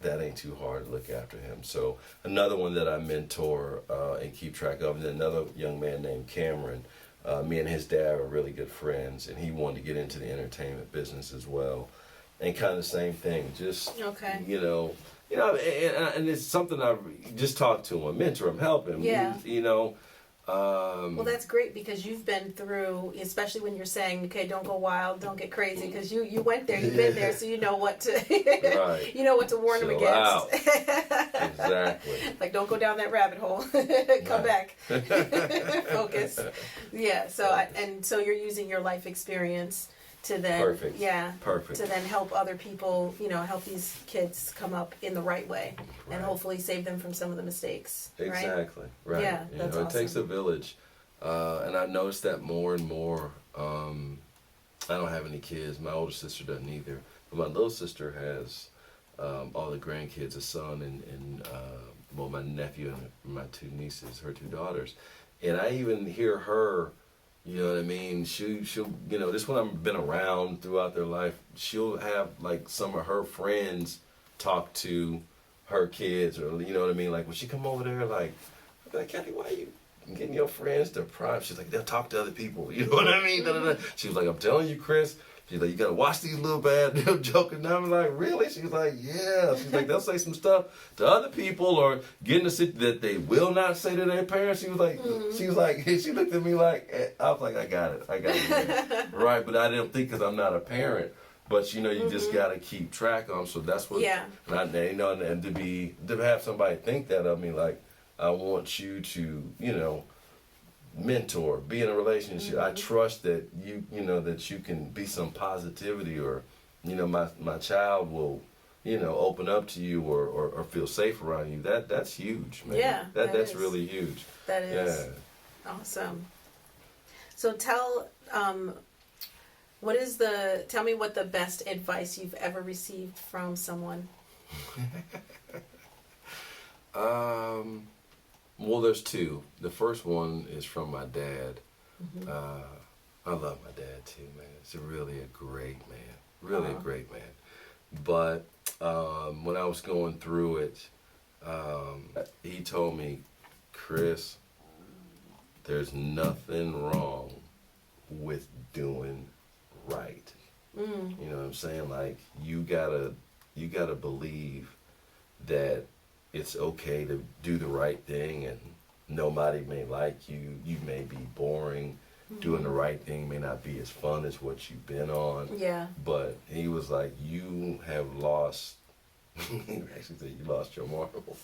Speaker 3: that ain't too hard to look after him. So another one that I mentor and keep track of, and another young man named Cameron. Me and his dad are really good friends, and he wanted to get into the entertainment business as well. And kind of the same thing, just,
Speaker 2: Okay.
Speaker 3: and it's something I just talk to him, mentor him, help him.
Speaker 2: Yeah.
Speaker 3: Well,
Speaker 2: that's great because you've been through, especially when you're saying, okay, don't go wild, don't get crazy, because you went there, you've been there, so you know what to,
Speaker 3: right.
Speaker 2: you know what to warn them
Speaker 3: Chill
Speaker 2: against.
Speaker 3: out. Exactly.
Speaker 2: Like, don't go down that rabbit hole. Come back. Focus. Yeah. So you're using your life experience to then,
Speaker 3: Perfect.
Speaker 2: Yeah,
Speaker 3: Perfect.
Speaker 2: to then help other people, help these kids come up in the right way, and
Speaker 3: Right.
Speaker 2: hopefully save them from some of the mistakes. Right?
Speaker 3: Exactly. Right.
Speaker 2: Yeah, that's
Speaker 3: It
Speaker 2: awesome.
Speaker 3: takes a village, and I've noticed that more and more. I don't have any kids. My older sister doesn't either, but my little sister has all the grandkids, a son and my nephew and my 2 nieces, her 2 daughters, and I even hear her. You know what I mean? She'll this one I've been around throughout their life. She'll have like some of her friends talk to her kids, or you know what I mean? Like when she come over there, like, I'll be like, Kathy, why are you getting your friends to prime? She's like, they'll talk to other people. You know what I mean? She was like, I'm telling you, Chris. She's like, you gotta watch these little bad joking. And I'm like, really? She's like, yeah. She's like, they'll say some stuff to other people or get in a situation that they will not say to their parents. She was like, she looked at me like, I was like, I got it. Right, but I didn't think because I'm not a parent. But you just gotta keep track of them. So that's what, and to have somebody think that of me, like, I want you to, mentor, be in a relationship. I trust that that you can be some positivity, or my child will open up to you or feel safe around you. That's huge, man.
Speaker 2: Yeah,
Speaker 3: that's really huge.
Speaker 2: That is
Speaker 3: yeah.
Speaker 2: awesome. So tell Tell me what the best advice you've ever received from someone.
Speaker 3: Well, there's two. The first one is from my dad.
Speaker 2: Mm-hmm.
Speaker 3: I love my dad too, man. He's really a great man. Really a great man. But when I was going through it, he told me, Chris, there's nothing wrong with doing right. You know what I'm saying? Like, you gotta believe that it's okay to do the right thing, and nobody may like you. You may be boring. Doing the right thing may not be as fun as what you've been on.
Speaker 2: Yeah.
Speaker 3: But he was like, you have lost. He actually said, you lost your marbles.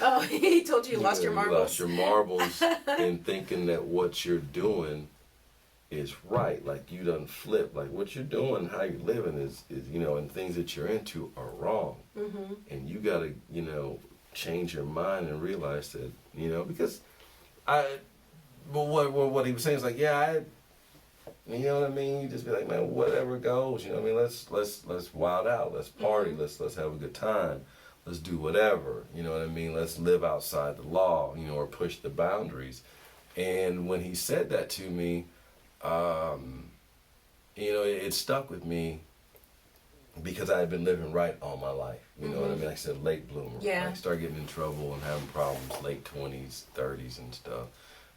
Speaker 2: Oh, he told you lost your marbles.
Speaker 3: You lost your marbles in thinking that what you're doing is right. Like, you done flip. Like, what you're doing, how you're living is and things that you're into are wrong. And you got to, change your mind and realize that, because but what he was saying is like, yeah, you know what I mean? You just be like, man, whatever goes, you know what I mean? Let's wild out, let's party, let's have a good time, let's do whatever, you know what I mean? Let's live outside the law, or push the boundaries. And when he said that to me, it stuck with me because I had been living right all my life. You know what I mean? Like I said, late bloomer.
Speaker 2: Yeah.
Speaker 3: I started getting in trouble and having problems late 20s, 30s and stuff.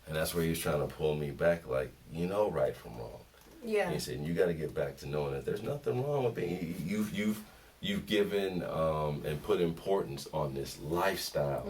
Speaker 3: And that's where he was trying to pull me back, like, right from wrong.
Speaker 2: Yeah.
Speaker 3: And he said, you got to get back to knowing that there's nothing wrong with it. You've given and put importance on this lifestyle,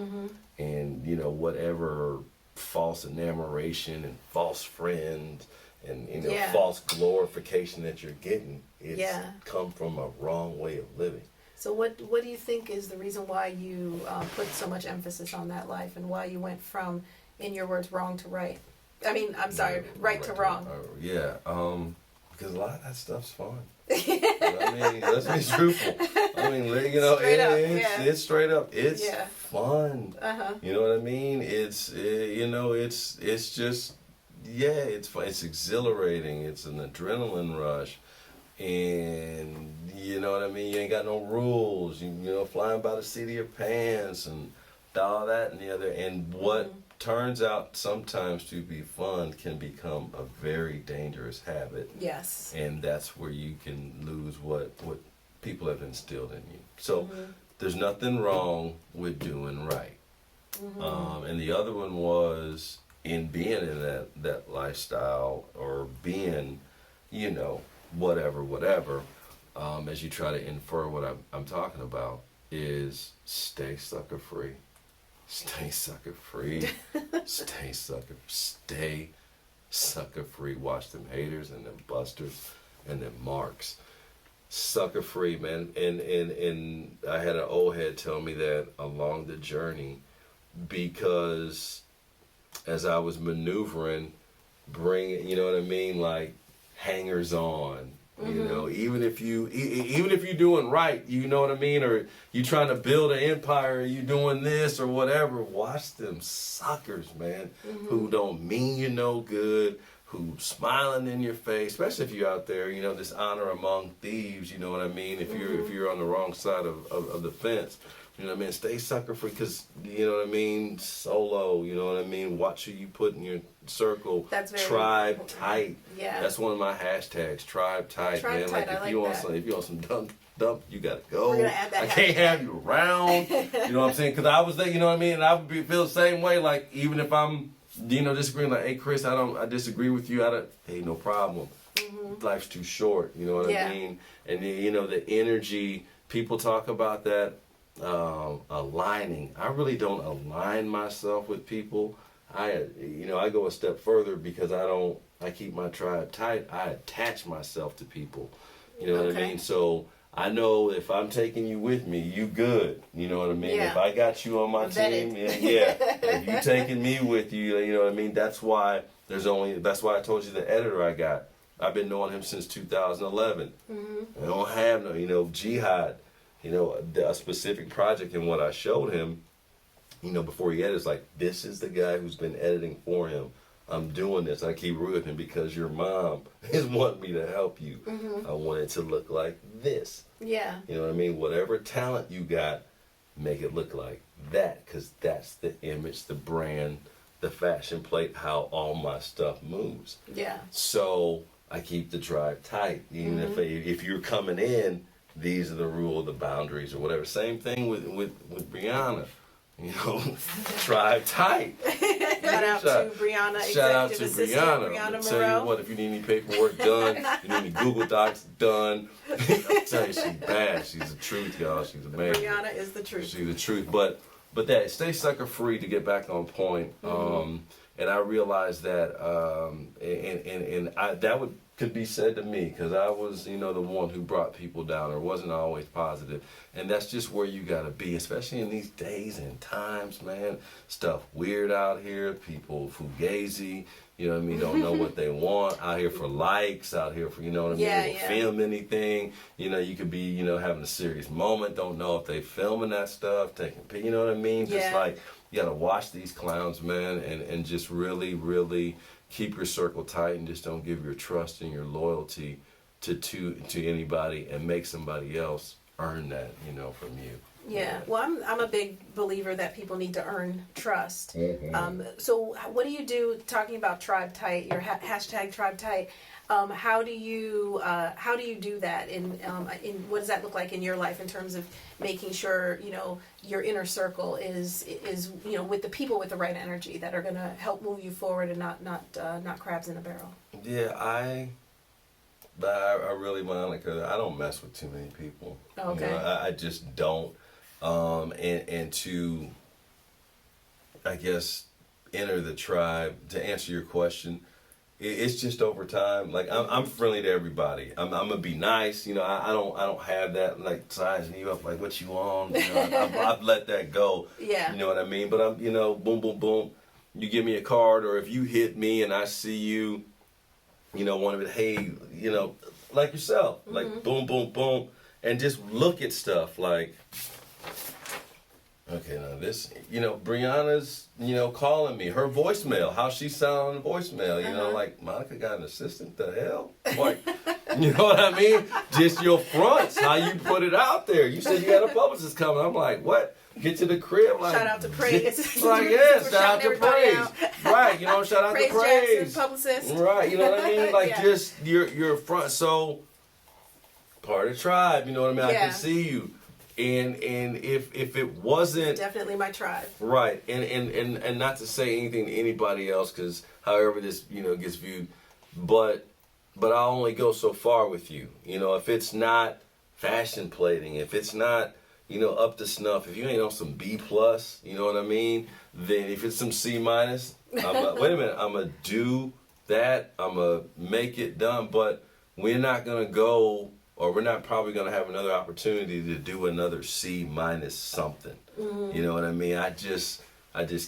Speaker 3: and whatever false enamoration and false friends and false glorification that you're getting, it's come from a wrong way of living.
Speaker 2: So what do you think is the reason why you put so much emphasis on that life, and why you went from, in your words, wrong to right? I mean, I'm sorry, right to wrong.
Speaker 3: Because a lot of that stuff's fun. I mean, let's be truthful. I mean, it's straight up. It's fun. You know what I mean? It's just, it's fun. It's exhilarating. It's an adrenaline rush. And you know what I mean? You ain't got no rules. You flying by the seat of your pants and all that and the other. And what turns out sometimes to be fun can become a very dangerous habit.
Speaker 2: Yes.
Speaker 3: And that's where you can lose what people have instilled in you. So there's nothing wrong with doing right. And the other one was in being in that lifestyle, or being, whatever, as you try to infer what I'm talking about, is stay sucker free. Stay sucker free. Stay sucker free. Watch them haters and them busters and them marks. Sucker free, man. And I had an old head tell me that along the journey, because as I was maneuvering, bringing, like hangers on. Even if you're doing right, you know what I mean, or you trying to build an empire, or you doing this or whatever, watch them suckers, man, who don't mean you no good, who smiling in your face, especially if you're out there, this honor among thieves, you know what I mean, if you're on the wrong side of the fence. You know what I mean? Stay sucker free, because, you know what I mean? Solo, you know what I mean? Watch who you put in your circle.
Speaker 2: That's very
Speaker 3: Tribe
Speaker 2: important.
Speaker 3: tight.
Speaker 2: Yeah.
Speaker 3: That's one of my hashtags. Tribe tight, man.
Speaker 2: Tight,
Speaker 3: Like,
Speaker 2: if
Speaker 3: you want some dump, you gotta go.
Speaker 2: We're gonna add that
Speaker 3: I can't have you around. You know what I'm saying? Because I was there, you know what I mean? And I would feel the same way. Like, even if I'm, disagreeing, like, hey, Chris, I disagree with you. Hey, no problem. Life's too short. You know what I mean? And the energy, people talk about that. Aligning. I really don't align myself with people. I go a step further, because I keep my tribe tight. I attach myself to people. You know what I mean? So I know if I'm taking you with me, you good. You know what I mean?
Speaker 2: Yeah.
Speaker 3: If I got you on my team, if you taking me with you, you know what I mean? That's why I told you the editor I got. I've been knowing him since 2011. I don't have no, Jihad. A specific project, and what I showed him, before he edits, like, this is the guy who's been editing for him I'm doing this. I keep ripping because your mom is wanting me to help you. I want it to look like this.
Speaker 2: Yeah.
Speaker 3: You know what I mean? Whatever talent you got, make it look like that, because that's the image, the brand, the fashion plate, how all my stuff moves.
Speaker 2: Yeah.
Speaker 3: So I keep the drive tight. Even if you're coming in, these are the rule, the boundaries, or whatever. Same thing with Brianna. You know, drive tight.
Speaker 2: Shout out to Brianna,
Speaker 3: Shout out to
Speaker 2: executive assistant,
Speaker 3: Brianna. Tell
Speaker 2: Moreau.
Speaker 3: you what, if you need any paperwork done, you need any Google Docs done, I'll tell you, she's bad. She's the truth, y'all. She's amazing.
Speaker 2: Brianna is the truth.
Speaker 3: She's the truth. But that, stay sucker free, to get back on point. And I realized that, that could be said to me, because I was, the one who brought people down, or wasn't always positive. And that's just where you got to be, especially in these days and times, man. Stuff weird out here, people fugazi, don't know what they want, out here for likes, out here for, don't film anything. You could be, having a serious moment, don't know if they filming that stuff, taking, you know what I mean? Just like, you got to watch these clowns, man, and just really, really keep your circle tight, and just don't give your trust and your loyalty to anybody, and make somebody else earn that, from you.
Speaker 2: Yeah, well, I'm a big believer that people need to earn trust. So what do you do, talking about Tribe Tight, your hashtag Tribe Tight, how do you do that, in what does that look like in your life, in terms of making sure, your inner circle is with the people with the right energy that are going to help move you forward, and not crabs in a barrel?
Speaker 3: Yeah, I really, Monica, I don't mess with too many people.
Speaker 2: Okay.
Speaker 3: I just don't. And to, I guess, enter the tribe, to answer your question, it's just over time. Like, I'm friendly to everybody. I'm gonna be nice. I don't have that, like, sizing you up like what you on. I've let that go.
Speaker 2: Yeah.
Speaker 3: You know what I mean? But I'm, boom, boom, boom. You give me a card, or if you hit me and I see you, one of it, hey, like yourself, like boom, boom, boom, and just look at stuff like, okay, now this, Brianna's, calling me, her voicemail, how she sound on the voicemail, like, Monica got an assistant, the hell? Like, you know what I mean? Just your fronts, how you put it out there. You said you had a publicist coming. I'm like, what? Get to the crib, like,
Speaker 2: shout out to Praise.
Speaker 3: Like, yeah, shout out to Praise. Right, shout out to Praise.
Speaker 2: Jackson, publicist.
Speaker 3: Right, you know what I mean? Like, just your front. So, part of the tribe, you know what I mean? I can see you. And if it wasn't,
Speaker 2: definitely my tribe.
Speaker 3: Right. And not to say anything to anybody else, because however this, gets viewed, but I'll only go so far with you. If it's not fashion plating, if it's not, up to snuff, if you ain't on some B+, you know what I mean? Then if it's some C-, wait a minute, I'm going to do that, I'm going to make it done, but we're not going to go, or we're not probably going to have another opportunity to do another C- something. You know what I mean? I just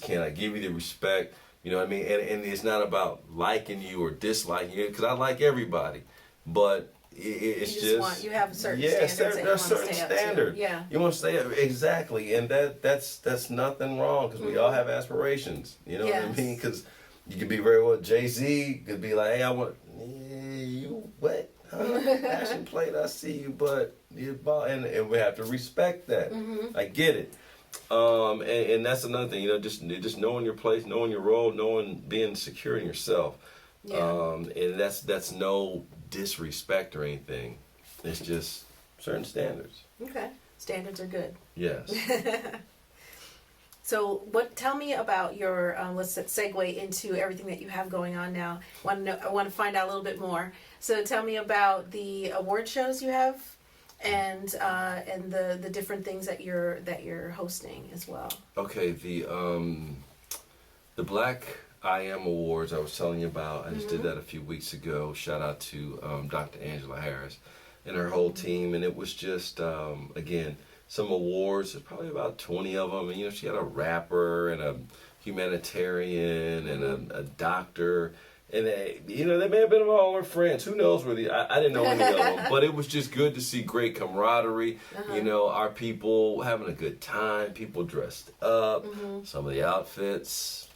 Speaker 3: can't. I give you the respect, you know what I mean? And it's not about liking you or disliking you, because I like everybody, but it's
Speaker 2: you have certain standards.
Speaker 3: There's certain standard.
Speaker 2: Yeah.
Speaker 3: You want to stay up, exactly, and that's nothing wrong, because we all have aspirations. You know what I mean? Because you could be very well. Jay-Z could be like, hey, I want you what? Fashion plate, I see you, but and we have to respect that. I get it. And that's another thing, just knowing your place, knowing your role, being secure in yourself. And that's no disrespect or anything. It's just certain standards.
Speaker 2: Okay. Standards are good.
Speaker 3: Yes.
Speaker 2: So, tell me about your, let's segue into everything that you have going on now. I want to find out a little bit more. So tell me about the award shows you have, and the different things that you're hosting as well.
Speaker 3: Okay, the Black I Am Awards I was telling you about, I just did that a few weeks ago. Shout out to Dr. Angela Harris and her whole team, and it was just, again, some awards. There's probably about 20 of them, and she had a rapper and a humanitarian and a doctor. And they may have been all her friends. Who knows really? I didn't know any of them. But it was just good to see great camaraderie. Our people having a good time. People dressed up. Some of the outfits,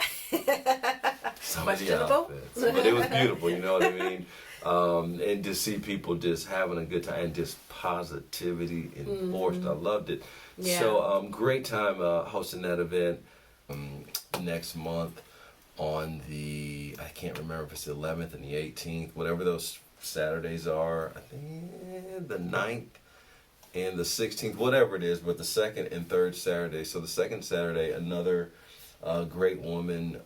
Speaker 3: some
Speaker 2: Much
Speaker 3: of
Speaker 2: to
Speaker 3: the
Speaker 2: the vote.
Speaker 3: outfits. But it was beautiful, you know what I mean? And to see people just having a good time and just positivity enforced. I loved it.
Speaker 2: Yeah.
Speaker 3: So great time hosting that event next month on the, I can't remember if it's the 11th and the 18th, whatever those Saturdays are. I think the 9th and the 16th, whatever it is, but the second and third Saturday. So the second Saturday, another great woman,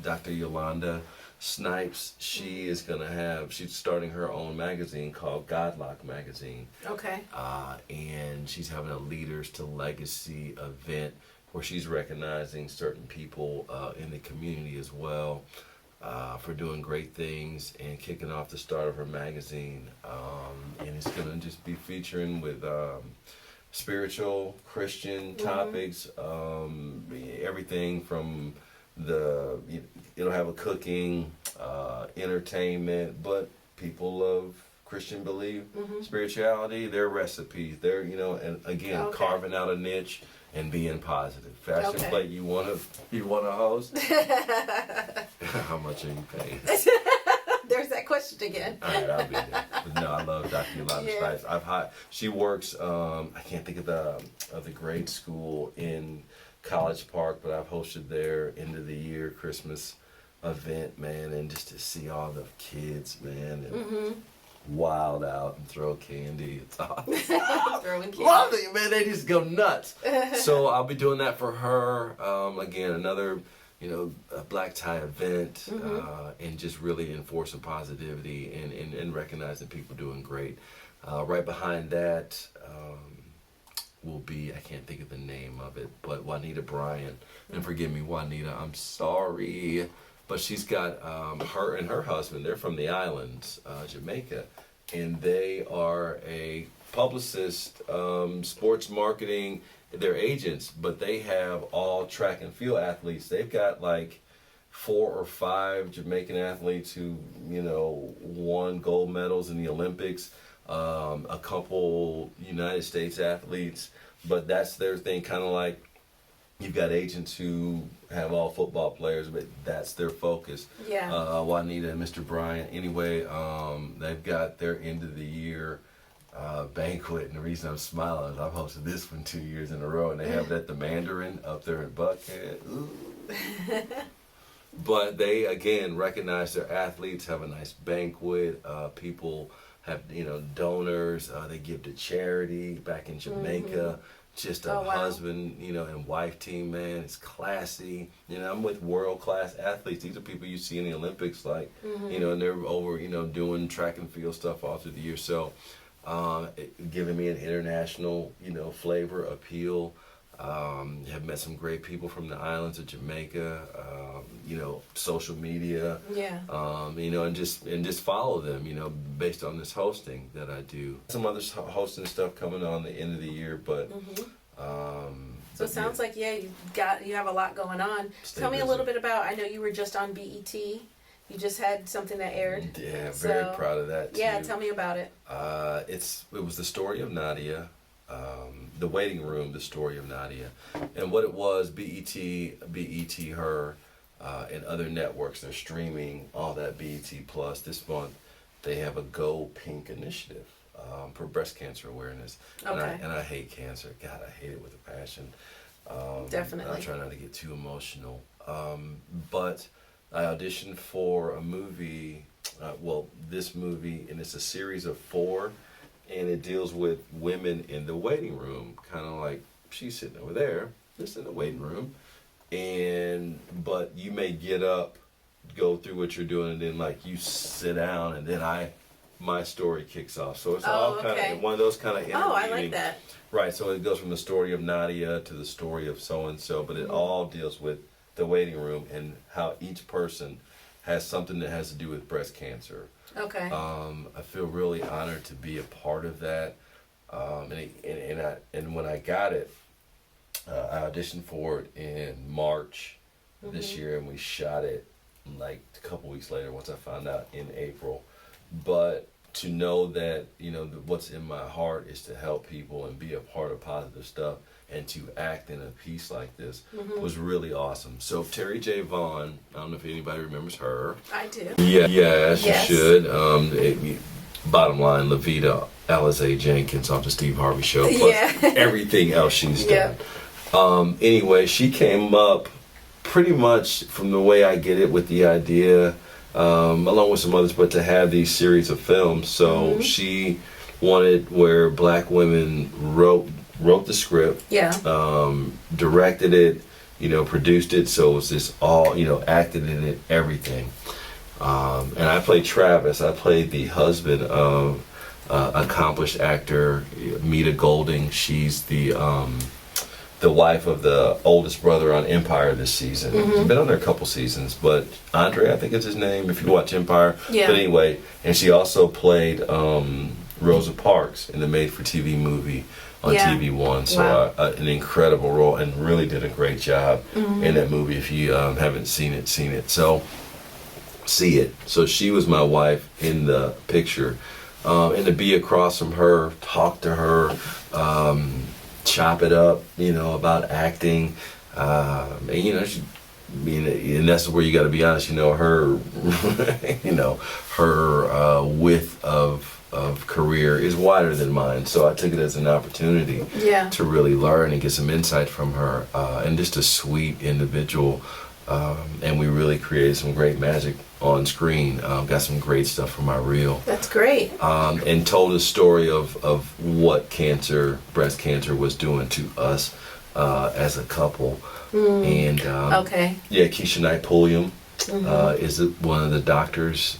Speaker 3: Dr. Yolanda Snipes. She is going to have, she's starting her own magazine called Godlock Magazine.
Speaker 2: Okay.
Speaker 3: And she's having a Leaders to Legacy event where she's recognizing certain people in the community as well for doing great things and kicking off the start of her magazine. And it's going to just be featuring with spiritual, Christian topics, everything from it'll have a cooking, entertainment, but people of Christian belief, spirituality, their recipes, and again, carving out a niche and being positive. Fashion plate you wanna host? How much are you paying?
Speaker 2: There's that question again.
Speaker 3: All right, I'll be there. But no, I love Dr. Yolanda Snipes. She works. I can't think of the grade school in College Park, but I've hosted their end of the year Christmas event, man, and just to see all the kids, man, and wild out and throw candy. It's awesome.
Speaker 2: Throwing candy.
Speaker 3: Love it, man. They just go nuts. So I'll be doing that for her. Again, another, a black tie event, and just really enforcing positivity and recognizing people doing great. Right behind that will be, I can't think of the name of it, but Juanita Bryan. And forgive me, Juanita, I'm sorry. But she's got her and her husband, they're from the islands, Jamaica, and they are a publicist, sports marketing, they're agents, but they have all track and field athletes. They've got like 4 or 5 Jamaican athletes who, won gold medals in the Olympics, a couple United States athletes, but that's their thing, kind of like you've got agents who have all football players, but that's their focus.
Speaker 2: Yeah.
Speaker 3: Juanita and Mr. Bryant. Anyway, they've got their end of the year banquet, and the reason I'm smiling is I've hosted this one 2 years in a row, and they have it at the Mandarin up there in Buckhead. Ooh. But they again recognize their athletes, have a nice banquet. People have donors. They give to charity back in Jamaica. Just a husband, and wife team, man. It's classy. I'm with world-class athletes. These are people you see in the Olympics, like, and they're over, doing track and field stuff all through the year. So, giving me an international, flavor, appeal. Have met some great people from the islands of Jamaica, social media.
Speaker 2: Yeah.
Speaker 3: And just follow them, based on this hosting that I do. Some other hosting stuff coming on the end of the year, but
Speaker 2: So it sounds like you have a lot going on. Tell me a little bit about. I know you were just on BET. You just had something that aired.
Speaker 3: Yeah, very proud of that too.
Speaker 2: Yeah, tell me about it.
Speaker 3: It was the story of Nadia. The Waiting Room, the story of Nadia, and what it was. BET, her, and other networks. They're streaming all that BET Plus this month. They have a Go Pink initiative for breast cancer awareness.
Speaker 2: Okay.
Speaker 3: And I hate cancer. God, I hate it with a passion.
Speaker 2: Definitely.
Speaker 3: I try not to get too emotional. But I auditioned for a movie. This movie, and it's a series of 4. And it deals with women in the waiting room, kind of like she's sitting over there, just in the waiting room. But you may get up, go through what you're doing, and then like you sit down, and then my story kicks off. So it's all kind of one of those kind of interweaving.
Speaker 2: Oh, I like that.
Speaker 3: Right. So it goes from the story of Nadia to the story of so and so, but it all deals with the waiting room and how each person has something that has to do with breast cancer.
Speaker 2: Okay.
Speaker 3: I feel really honored to be a part of that. And when I got it, I auditioned for it in March this year, and we shot it like a couple weeks later once I found out in April. But to know that, what's in my heart is to help people and be a part of positive stuff, and to act in a piece like this was really awesome. So Terry J. Vaughn, I don't know if anybody remembers her.
Speaker 2: I do.
Speaker 3: Yeah, yes,
Speaker 2: Yes.
Speaker 3: you should. Bottom line, Levita Alizé Jenkins off the Steve Harvey Show, plus everything else she's done. Anyway, she came up pretty much from the way I get it with the idea, along with some others, but to have these series of films. So she wanted where black women wrote the script, directed it, produced it. So it was just all, acted in it, everything. And I played Travis. I played the husband of accomplished actor Mita Golding. She's the wife of the oldest brother on Empire this season. He's been on there a couple seasons, but Andre, I think is his name, if you watch Empire.
Speaker 2: Yeah.
Speaker 3: But anyway, and she also played Rosa Parks in the made-for-TV movie on TV One. So an incredible role, and really did a great job in that movie. If you haven't seen it. So see it. So she was my wife in the picture, and to be across from her, talk to her, chop it up, about acting, and that's where you got to be honest. Her, her width of career is wider than mine, so I took it as an opportunity to really learn and get some insight from her, and just a sweet individual, and we really created some great magic on screen. Got some great stuff from our reel.
Speaker 2: That's great.
Speaker 3: And told a story of what breast cancer was doing to us as a couple. And Keisha Knight Pulliam is one of the doctors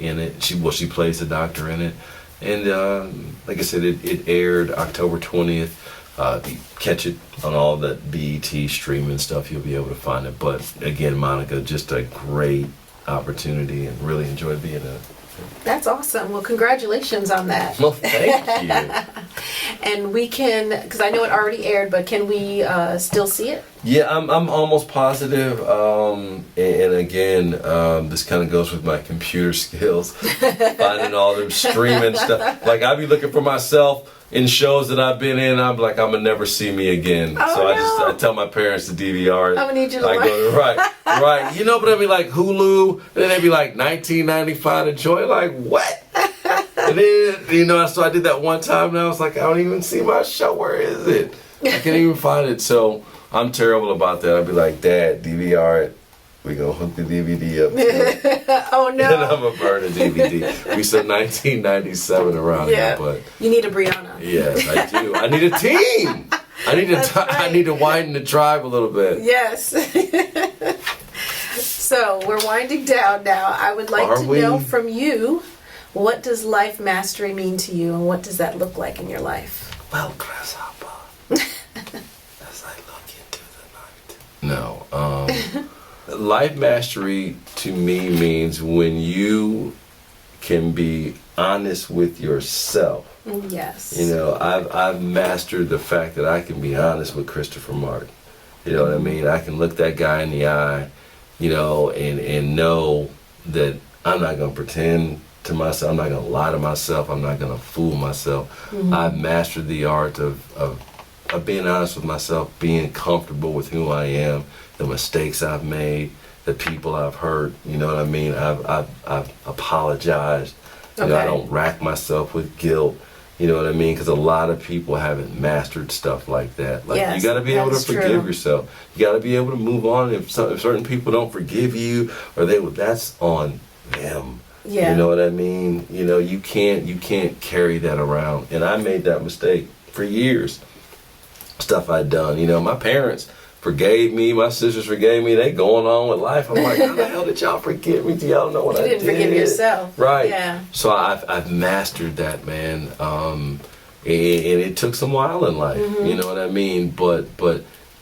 Speaker 3: in it. She plays the doctor in it. And like I said, it aired October 20th. Catch it on all that BET streaming stuff. You'll be able to find it. But again, Monica, just a great opportunity, and really enjoyed being in it.
Speaker 2: That's awesome. Well, congratulations on that.
Speaker 3: Well, thank you.
Speaker 2: And we can, because I know it already aired, but can we still see it?
Speaker 3: Yeah, I'm almost positive. And again, this kind of goes with my computer skills, finding all them streaming stuff. Like, I be looking for myself in shows that I've been in. I'm like, I'm gonna never see me again. I tell my parents to DVR it.
Speaker 2: I'm gonna need you to
Speaker 3: right. But I'd be like Hulu, and then they'd be like $19.95 to join. Like, what? And then, so I did that one time, and I was like, I don't even see my show. Where is it? I can't even find it. So I'm terrible about that. I'd be like, Dad, DVR it. We gonna hook the DVD up to it.
Speaker 2: Oh no!
Speaker 3: And I'm gonna burn a DVD. We said 1997 around here, but
Speaker 2: you need a Brianna.
Speaker 3: Yes, I do. I need a team. I need to widen the tribe a little bit.
Speaker 2: Yes. So we're winding down now. I would like to know from you, what does life mastery mean to you, and what does that look like in your life?
Speaker 3: Well, grasshopper, as I look into the night. No. Life mastery to me means when you can be honest with yourself.
Speaker 2: Yes.
Speaker 3: I've mastered the fact that I can be honest with Christopher Martin. You know what I mean? I can look that guy in the eye, and know that I'm not going to pretend to myself. I'm not going to lie to myself. I'm not going to fool myself. I've mastered the art of being honest with myself, being comfortable with who I am, the mistakes I've made, the people I've hurt. You know what I mean? I've apologized. I don't rack myself with guilt. You know what I mean? Because a lot of people haven't mastered stuff like that. Like, you got to be able to forgive yourself. You got to be able to move on. If certain people don't forgive you, or that's on them.
Speaker 2: Yeah.
Speaker 3: You know what I mean? You can't carry that around. And I made that mistake for years. Stuff I'd done. My parents forgave me. My sisters forgave me. They going on with life. I'm like, how the hell did y'all forgive me? Do y'all know what I did?
Speaker 2: You didn't forgive yourself.
Speaker 3: Right.
Speaker 2: Yeah.
Speaker 3: So I've mastered that, man. And it took some while in life. You know what I mean? But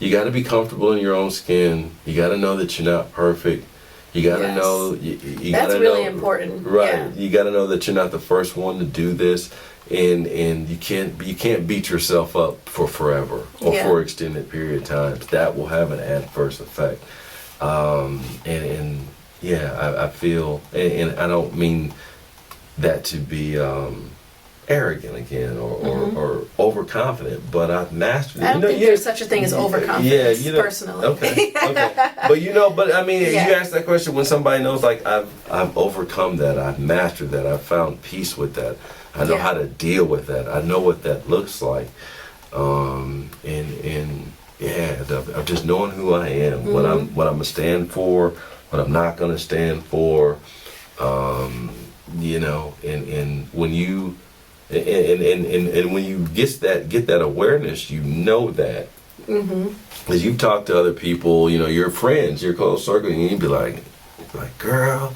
Speaker 3: you got to be comfortable in your own skin. You got to know that you're not perfect. You got to know. You
Speaker 2: That's really important.
Speaker 3: Right.
Speaker 2: Yeah.
Speaker 3: You got to know that you're not the first one to do this. And you can't beat yourself up for forever or for extended period of times. That will have an adverse effect. I feel, and I don't mean that to be arrogant again or overconfident, but I've mastered it.
Speaker 2: I don't think there's such a thing as overconfidence, personally.
Speaker 3: Okay. But I mean, you ask that question when somebody knows, like, I've overcome that, I've mastered that, I've found peace with that, I know how to deal with that, I know what that looks like, of just knowing who I am, what I'm gonna stand for, what I'm not gonna stand for, and when you and when you get that awareness, you know that. As you talk to other people, your friends, your close circle, and you be like, girl,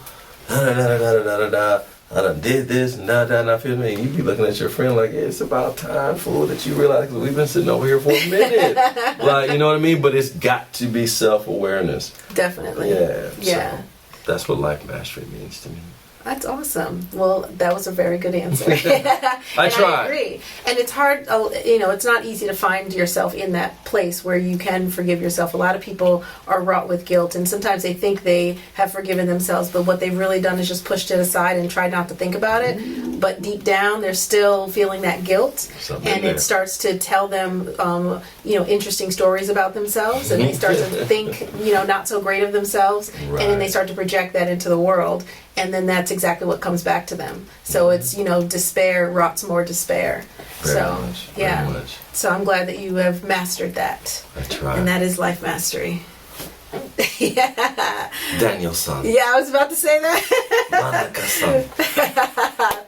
Speaker 3: I done did this, and I feel me. And you be looking at your friend like, it's about time, fool, that you realize we've been sitting over here for a minute. Like, you know what I mean? But it's got to be self-awareness.
Speaker 2: Definitely.
Speaker 3: Yeah.
Speaker 2: Yeah.
Speaker 3: So that's what life mastery means to me.
Speaker 2: That's awesome. Well, that was a very good answer.
Speaker 3: I try.
Speaker 2: I agree. And it's hard, it's not easy to find yourself in that place where you can forgive yourself. A lot of people are wrought with guilt, and sometimes they think they have forgiven themselves, but what they've really done is just pushed it aside and tried not to think about it. But deep down, they're still feeling that guilt, and it starts to tell them, interesting stories about themselves, and they start to think, not so great of themselves,
Speaker 3: Right.
Speaker 2: and then they start to project that into the world. And then that's exactly what comes back to them. So it's, despair rots more despair.
Speaker 3: Very much.
Speaker 2: So I'm glad that you have mastered that.
Speaker 3: I try.
Speaker 2: And that is life mastery. Yeah.
Speaker 3: Daniel-san.
Speaker 2: Yeah, I was about to say that.
Speaker 3: Monica-san.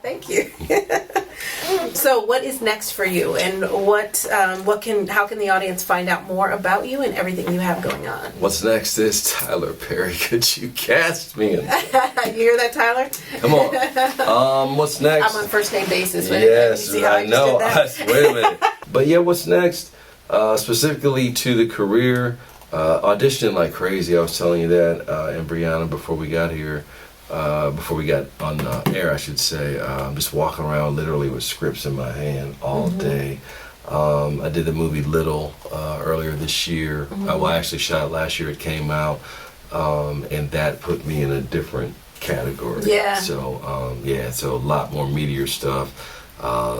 Speaker 2: Thank you. So what is next for you, and how can the audience find out more about you and everything you have going on?
Speaker 3: What's next is Tyler Perry. Could you cast me in?
Speaker 2: You hear that, Tyler?
Speaker 3: Come on. What's next?
Speaker 2: I'm on first name basis.
Speaker 3: Yes,
Speaker 2: you see how
Speaker 3: I know. Wait a minute. But yeah, what's next? Specifically to the career, auditioning like crazy. I was telling you that, and Brianna, before we got here. Before we got on air, I should say, just walking around literally with scripts in my hand all day. I did the movie Little earlier this year. Well, I actually shot it last year. It came out, and that put me in a different category.
Speaker 2: Yeah.
Speaker 3: So, so a lot more meteor stuff,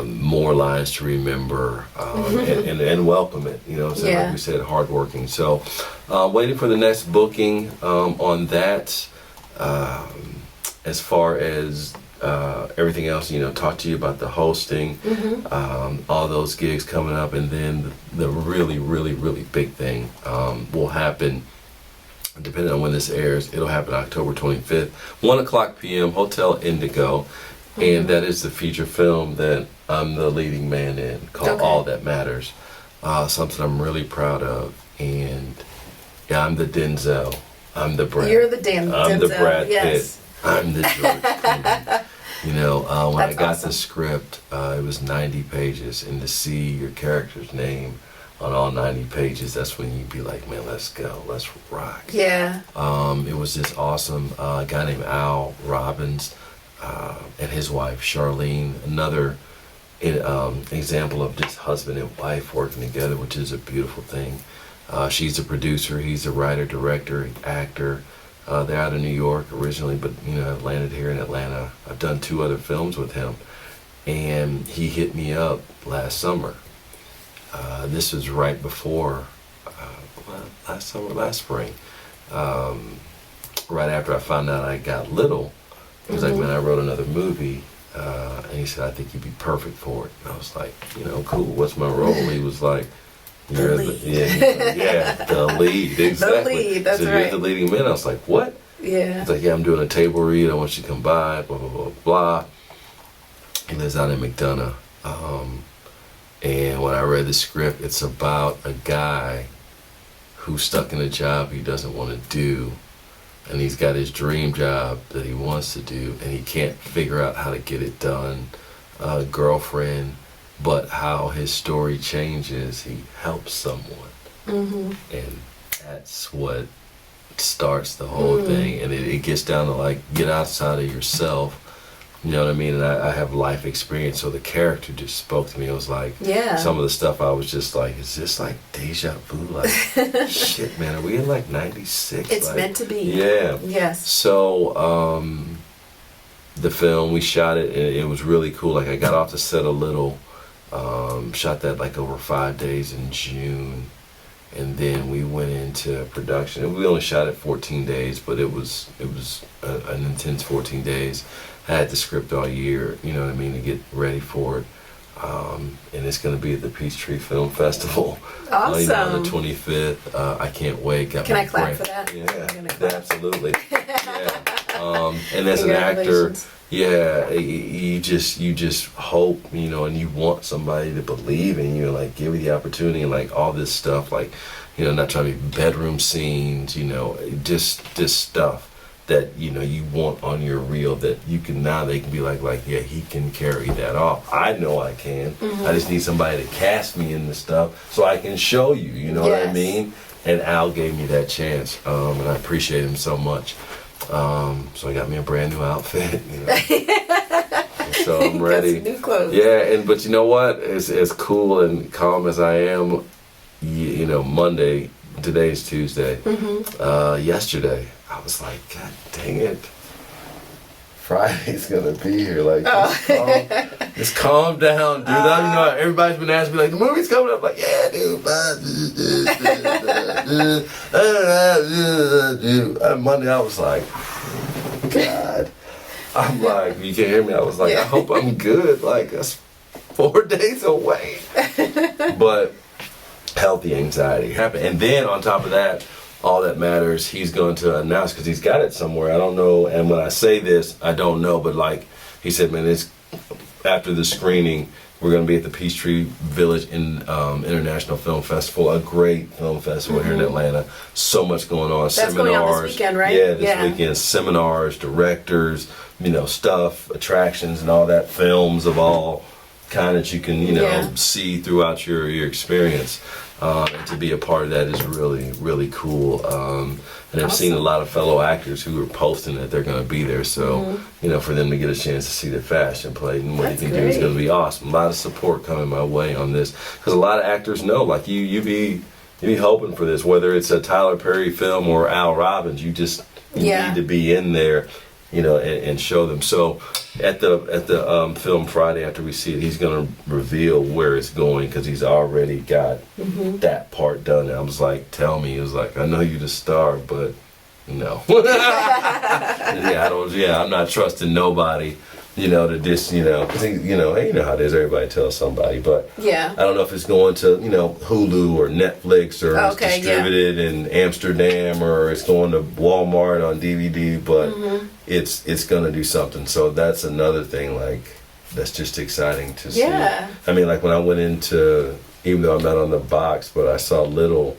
Speaker 3: more lines to remember, and welcome it. Like we said, hardworking. So, waiting for the next booking on that. As far as everything else, talk to you about the hosting, all those gigs coming up, and then the really, really, really big thing will happen, depending on when this airs. It'll happen October 25th, 1:00 p.m., Hotel Indigo, and that is the feature film that I'm the leading man in, called All That Matters, something I'm really proud of, and I'm the Denzel. I'm the Brad.
Speaker 2: You're the Denzel.
Speaker 3: I'm the Brad
Speaker 2: yes.
Speaker 3: Pitt. I'm the George Clooney. When I got the script, it was 90 pages, and to see your character's name on all 90 pages, that's when you'd be like, man, let's go, let's rock.
Speaker 2: Yeah.
Speaker 3: It was just awesome. A guy named Al Robbins and his wife, Charlene, another example of just husband and wife working together, which is a beautiful thing. She's a producer, he's a writer, director, actor. They're out of New York originally, but I've landed here in Atlanta. I've done 2 other films with him, and he hit me up last summer. This was right before, last spring. Right after I found out I got Little, he was like, man, I wrote another movie, and he said, I think you'd be perfect for it. And I was like, cool, what's my role? He was like,
Speaker 2: the lead.
Speaker 3: The lead, exactly.
Speaker 2: The lead, that's
Speaker 3: so
Speaker 2: right.
Speaker 3: You're the leading man. I was like, what?
Speaker 2: Yeah.
Speaker 3: He's like, yeah, I'm doing a table read. I want you to come by, blah, blah, blah, blah. He lives out in McDonough. And when I read the script, it's about a guy who's stuck in a job he doesn't want to do. And he's got his dream job that he wants to do, and he can't figure out how to get it done. Girlfriend. But how his story changes, he helps someone. And that's what starts the whole thing. And it gets down to, like, get outside of yourself. You know what I mean? And I have life experience, so the character just spoke to me. It was like, some of the stuff I was just like, is this like deja vu? Like, shit, man, are we in like 96?
Speaker 2: It's
Speaker 3: like,
Speaker 2: meant to be.
Speaker 3: Yeah.
Speaker 2: Yes.
Speaker 3: So, the film. We shot it, and it was really cool. Like I got off the set a little, shot that like over 5 days in June, and then we went into production. We only shot it 14 days, but it was an intense 14 days. I had the script all year, you know what I mean, to get ready for it. And it's going to be at the Peachtree Film Festival.
Speaker 2: Awesome.
Speaker 3: On the 25th. I can't wait.
Speaker 2: Can I clap for that?
Speaker 3: Yeah, absolutely. Yeah. And as an actor, yeah, you just hope, you know, and you want somebody to believe in you, like give you the opportunity, and like all this stuff, like, you know, not trying to be bedroom scenes, you know, just this stuff that, you know, you want on your reel that you can, now they can be like, yeah, he can carry that off. I know I can. I just need somebody to cast me in the stuff so I can show you, you know what I mean? And Al gave me that chance, and I appreciate him so much. So I got me a brand new outfit, you know. So I'm ready.
Speaker 2: Got some new clothes.
Speaker 3: Yeah, but you know what? As cool and calm as I am, you know, Monday, today's Tuesday, yesterday, I was like, God dang it. Friday's gonna be here. Like, just calm down, dude. You know, everybody's been asking me, like, the movie's coming up. Like, yeah, dude. And Monday, I was like, God. I'm like, you can't hear me. I was like, I hope I'm good. Like, that's 4 days away. But healthy anxiety happened. And then on top of that, all that matters, he's going to announce, because he's got it somewhere. I don't know. And when I say this, I don't know. But like he said, man, it's after the screening, we're going to be at the Peachtree Village International Film Festival, a great film festival here in Atlanta. So much going on.
Speaker 2: That's
Speaker 3: seminars.
Speaker 2: Going on this weekend, right?
Speaker 3: Yeah, this weekend. Seminars, directors, you know, stuff, attractions, and all that. Films of all kind that you can, you know, see throughout your experience. And to be a part of that is really, really cool. And I've seen a lot of fellow actors who are posting that they're going to be there. So, you know, for them to get a chance to see their fashion play and what you can do is going to be awesome. A lot of support coming my way on this. Because a lot of actors know, like you be hoping for this, whether it's a Tyler Perry film or Al Robbins, you need to be in there, you know, and show them. So at the film Friday, after we see it, he's going to reveal where it's going, because he's already got that part done. And I was like, tell me. He was like, I know you're the star, but no. I'm not trusting nobody, you know, to just, you know, 'cause you know how it is, everybody tells somebody, but I don't know if it's going to, you know, Hulu or Netflix, or it's distributed in Amsterdam, or it's going to Walmart on DVD, but it's going to do something. So that's another thing, like, that's just exciting to see. I mean, like when I went into, even though I'm not on the box, but I saw Little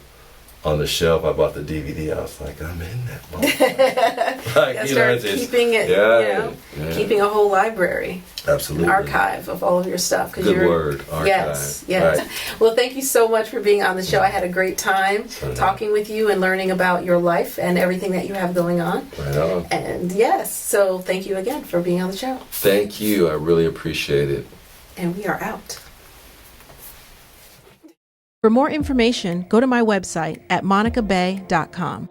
Speaker 3: on the shelf, I bought the DVD. I was like, I'm in that moment. Like, you know,
Speaker 2: keeping it, you know, keeping a whole library,
Speaker 3: absolutely,
Speaker 2: an archive of all of your stuff.
Speaker 3: Good word, archive.
Speaker 2: Yes.
Speaker 3: Right.
Speaker 2: Well, thank you so much for being on the show. I had a great time talking with you and learning about your life and everything that you have going on.
Speaker 3: Right on.
Speaker 2: And so thank you again for being on the show.
Speaker 3: Thank you. I really appreciate it.
Speaker 2: And we are out.
Speaker 4: For more information, go to my website at monicabey.com.